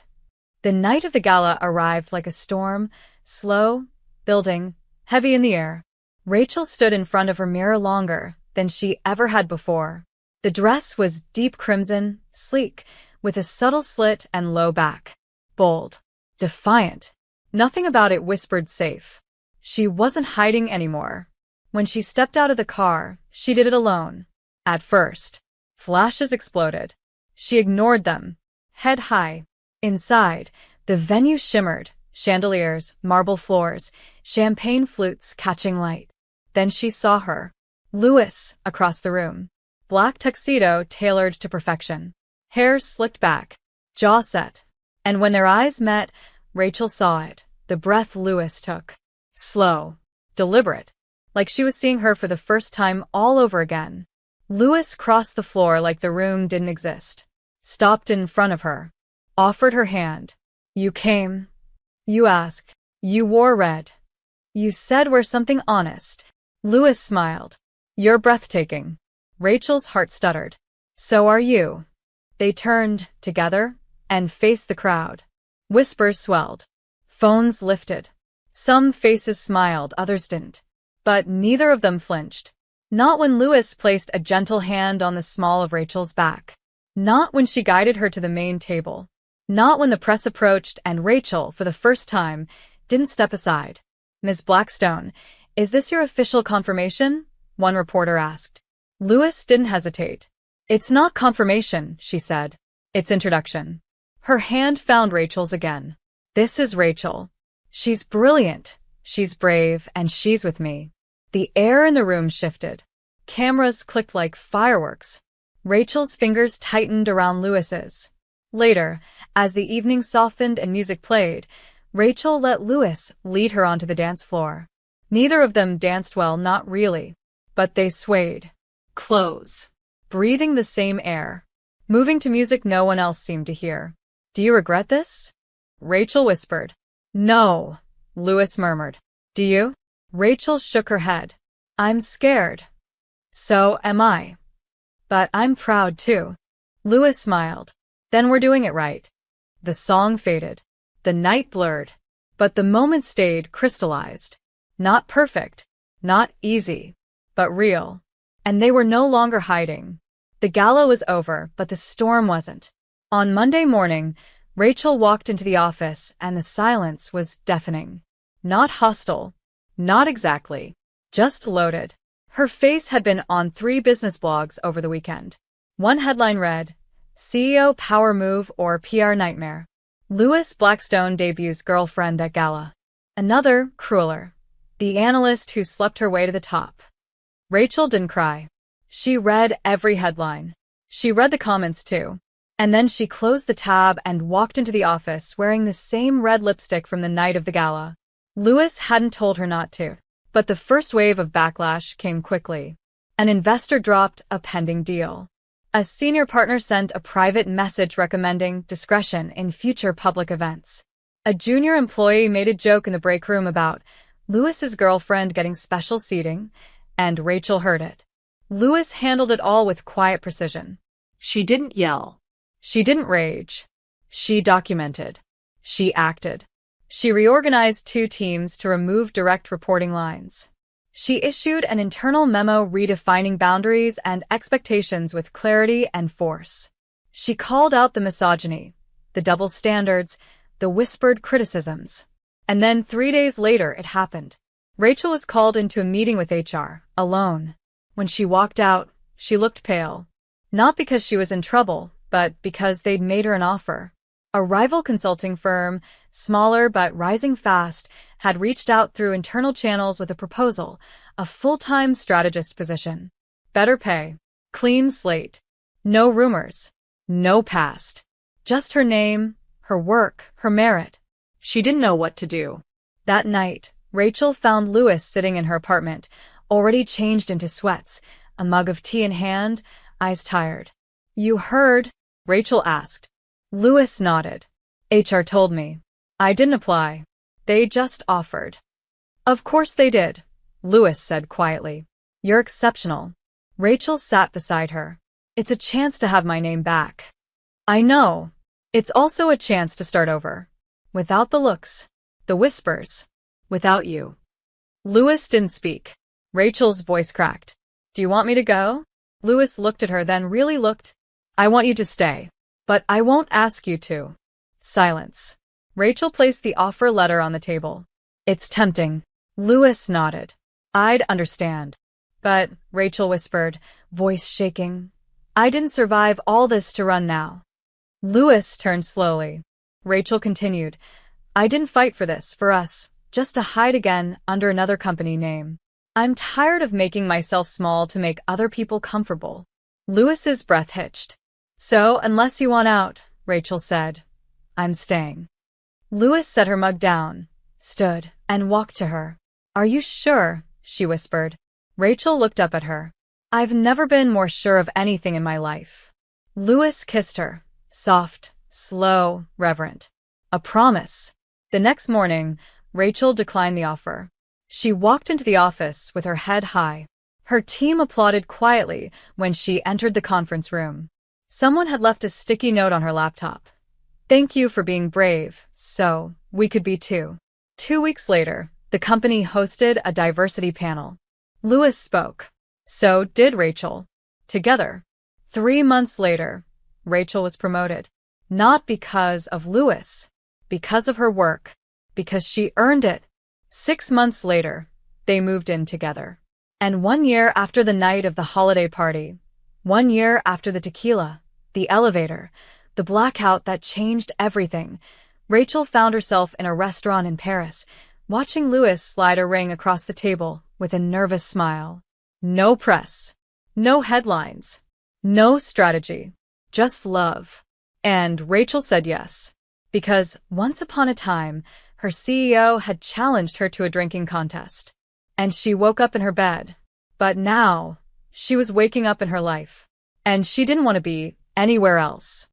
The night of the gala arrived like a storm, slow, building, heavy in the air. Rachel stood in front of her mirror longer than she ever had before. The dress was deep crimson, sleek, with a subtle slit and low back. Bold. Defiant. Nothing about it whispered safe. She wasn't hiding anymore. When she stepped out of the car, she did it alone. At first, flashes exploded. She ignored them. Head high. Inside, the venue shimmered, chandeliers, marble floors, champagne flutes catching light. Then she saw her. Lewis, across the room. Black tuxedo tailored to perfection. Hair slicked back. Jaw set. And when their eyes met, Rachel saw it. The breath Lewis took. Slow. Deliberate. Like she was seeing her for the first time all over again. Lewis crossed the floor like the room didn't exist. Stopped in front of her. Offered her hand. You came. You asked. You wore red. You said we're something honest. Lewis smiled. You're breathtaking. Rachel's heart stuttered. So are you. They turned, together, and faced the crowd. Whispers swelled. Phones lifted. Some faces smiled, others didn't. But neither of them flinched. Not when Lewis placed a gentle hand on the small of Rachel's back. Not when she guided her to the main table. Not when the press approached and Rachel, for the first time, didn't step aside. Ms. Blackstone, is this your official confirmation? One reporter asked. Lewis didn't hesitate. It's not confirmation, she said. It's introduction. Her hand found Rachel's again. This is Rachel. She's brilliant. She's brave, and she's with me. The air in the room shifted. Cameras clicked like fireworks. Rachel's fingers tightened around Lewis's. Later, as the evening softened and music played, Rachel let Lewis lead her onto the dance floor. Neither of them danced well, not really. But they swayed. Close. Breathing the same air. Moving to music no one else seemed to hear. Do you regret this? Rachel whispered. No, Lewis murmured. Do you? Rachel shook her head. I'm scared. So am I. But I'm proud too. Lewis smiled. Then we're doing it right. The song faded. The night blurred. But the moment stayed crystallized. Not perfect. Not easy. But real. And they were no longer hiding. The gala was over, but the storm wasn't. On Monday morning, Rachel walked into the office and the silence was deafening. Not hostile. Not exactly. Just loaded. Her face had been on 3 business blogs over the weekend. One headline read, CEO Power Move or PR Nightmare. Lewis Blackstone debuts girlfriend at gala. Another, crueler. The analyst who slept her way to the top. Rachel didn't cry. She read every headline. She read the comments too. And then she closed the tab and walked into the office wearing the same red lipstick from the night of the gala. Lewis hadn't told her not to. But the first wave of backlash came quickly. An investor dropped a pending deal. A senior partner sent a private message recommending discretion in future public events. A junior employee made a joke in the break room about Lewis's girlfriend getting special seating, and Rachel heard it. Lewis handled it all with quiet precision. She didn't yell. She didn't rage. She documented. She acted. She reorganized 2 teams to remove direct reporting lines. She issued an internal memo redefining boundaries and expectations with clarity and force. She called out the misogyny, the double standards, the whispered criticisms. And then 3 days later, it happened. Rachel was called into a meeting with HR, alone. When she walked out, she looked pale. Not because she was in trouble, but because they'd made her an offer. A rival consulting firm, smaller but rising fast, had reached out through internal channels with a proposal, a full-time strategist position. Better pay. Clean slate. No rumors. No past. Just her name, her work, her merit. She didn't know what to do. That night, Rachel found Louis sitting in her apartment, already changed into sweats, a mug of tea in hand, eyes tired. "You heard?" Rachel asked. Louis nodded. "HR told me. I didn't apply. They just offered." "Of course they did," Louis said quietly. "You're exceptional." Rachel sat beside her. "It's a chance to have my name back." "I know. It's also a chance to start over. Without the looks, the whispers, without you." Louis didn't speak. Rachel's voice cracked. "Do you want me to go?" Louis looked at her, then really looked. "I want you to stay. But I won't ask you to." Silence. Rachel placed the offer letter on the table. "It's tempting." Louis nodded. "I'd understand. But," Rachel whispered, voice shaking, "I didn't survive all this to run now." Louis turned slowly. Rachel continued, "I didn't fight for this, for us, just to hide again under another company name. I'm tired of making myself small to make other people comfortable." Louis's breath hitched. "So, unless you want out," Rachel said, "I'm staying." Louis set her mug down, stood, and walked to her. "Are you sure?" she whispered. Rachel looked up at her. "I've never been more sure of anything in my life." Louis kissed her, soft, slow, reverent. A promise. The next morning, Rachel declined the offer. She walked into the office with her head high. Her team applauded quietly when she entered the conference room. Someone had left a sticky note on her laptop. "Thank you for being brave, so we could be too." 2 weeks later, the company hosted a diversity panel. Louis spoke. So did Rachel. Together. 3 months later, Rachel was promoted. Not because of Louis, because of her work, because she earned it. 6 months later, they moved in together. And 1 year after the night of the holiday party, 1 year after the tequila, the elevator, the blackout that changed everything, Rachel found herself in a restaurant in Paris, watching Louis slide a ring across the table with a nervous smile. No press, no headlines, no strategy, just love. And Rachel said yes, because once upon a time, her CEO had challenged her to a drinking contest. And she woke up in her bed. But now, she was waking up in her life. And she didn't want to be anywhere else.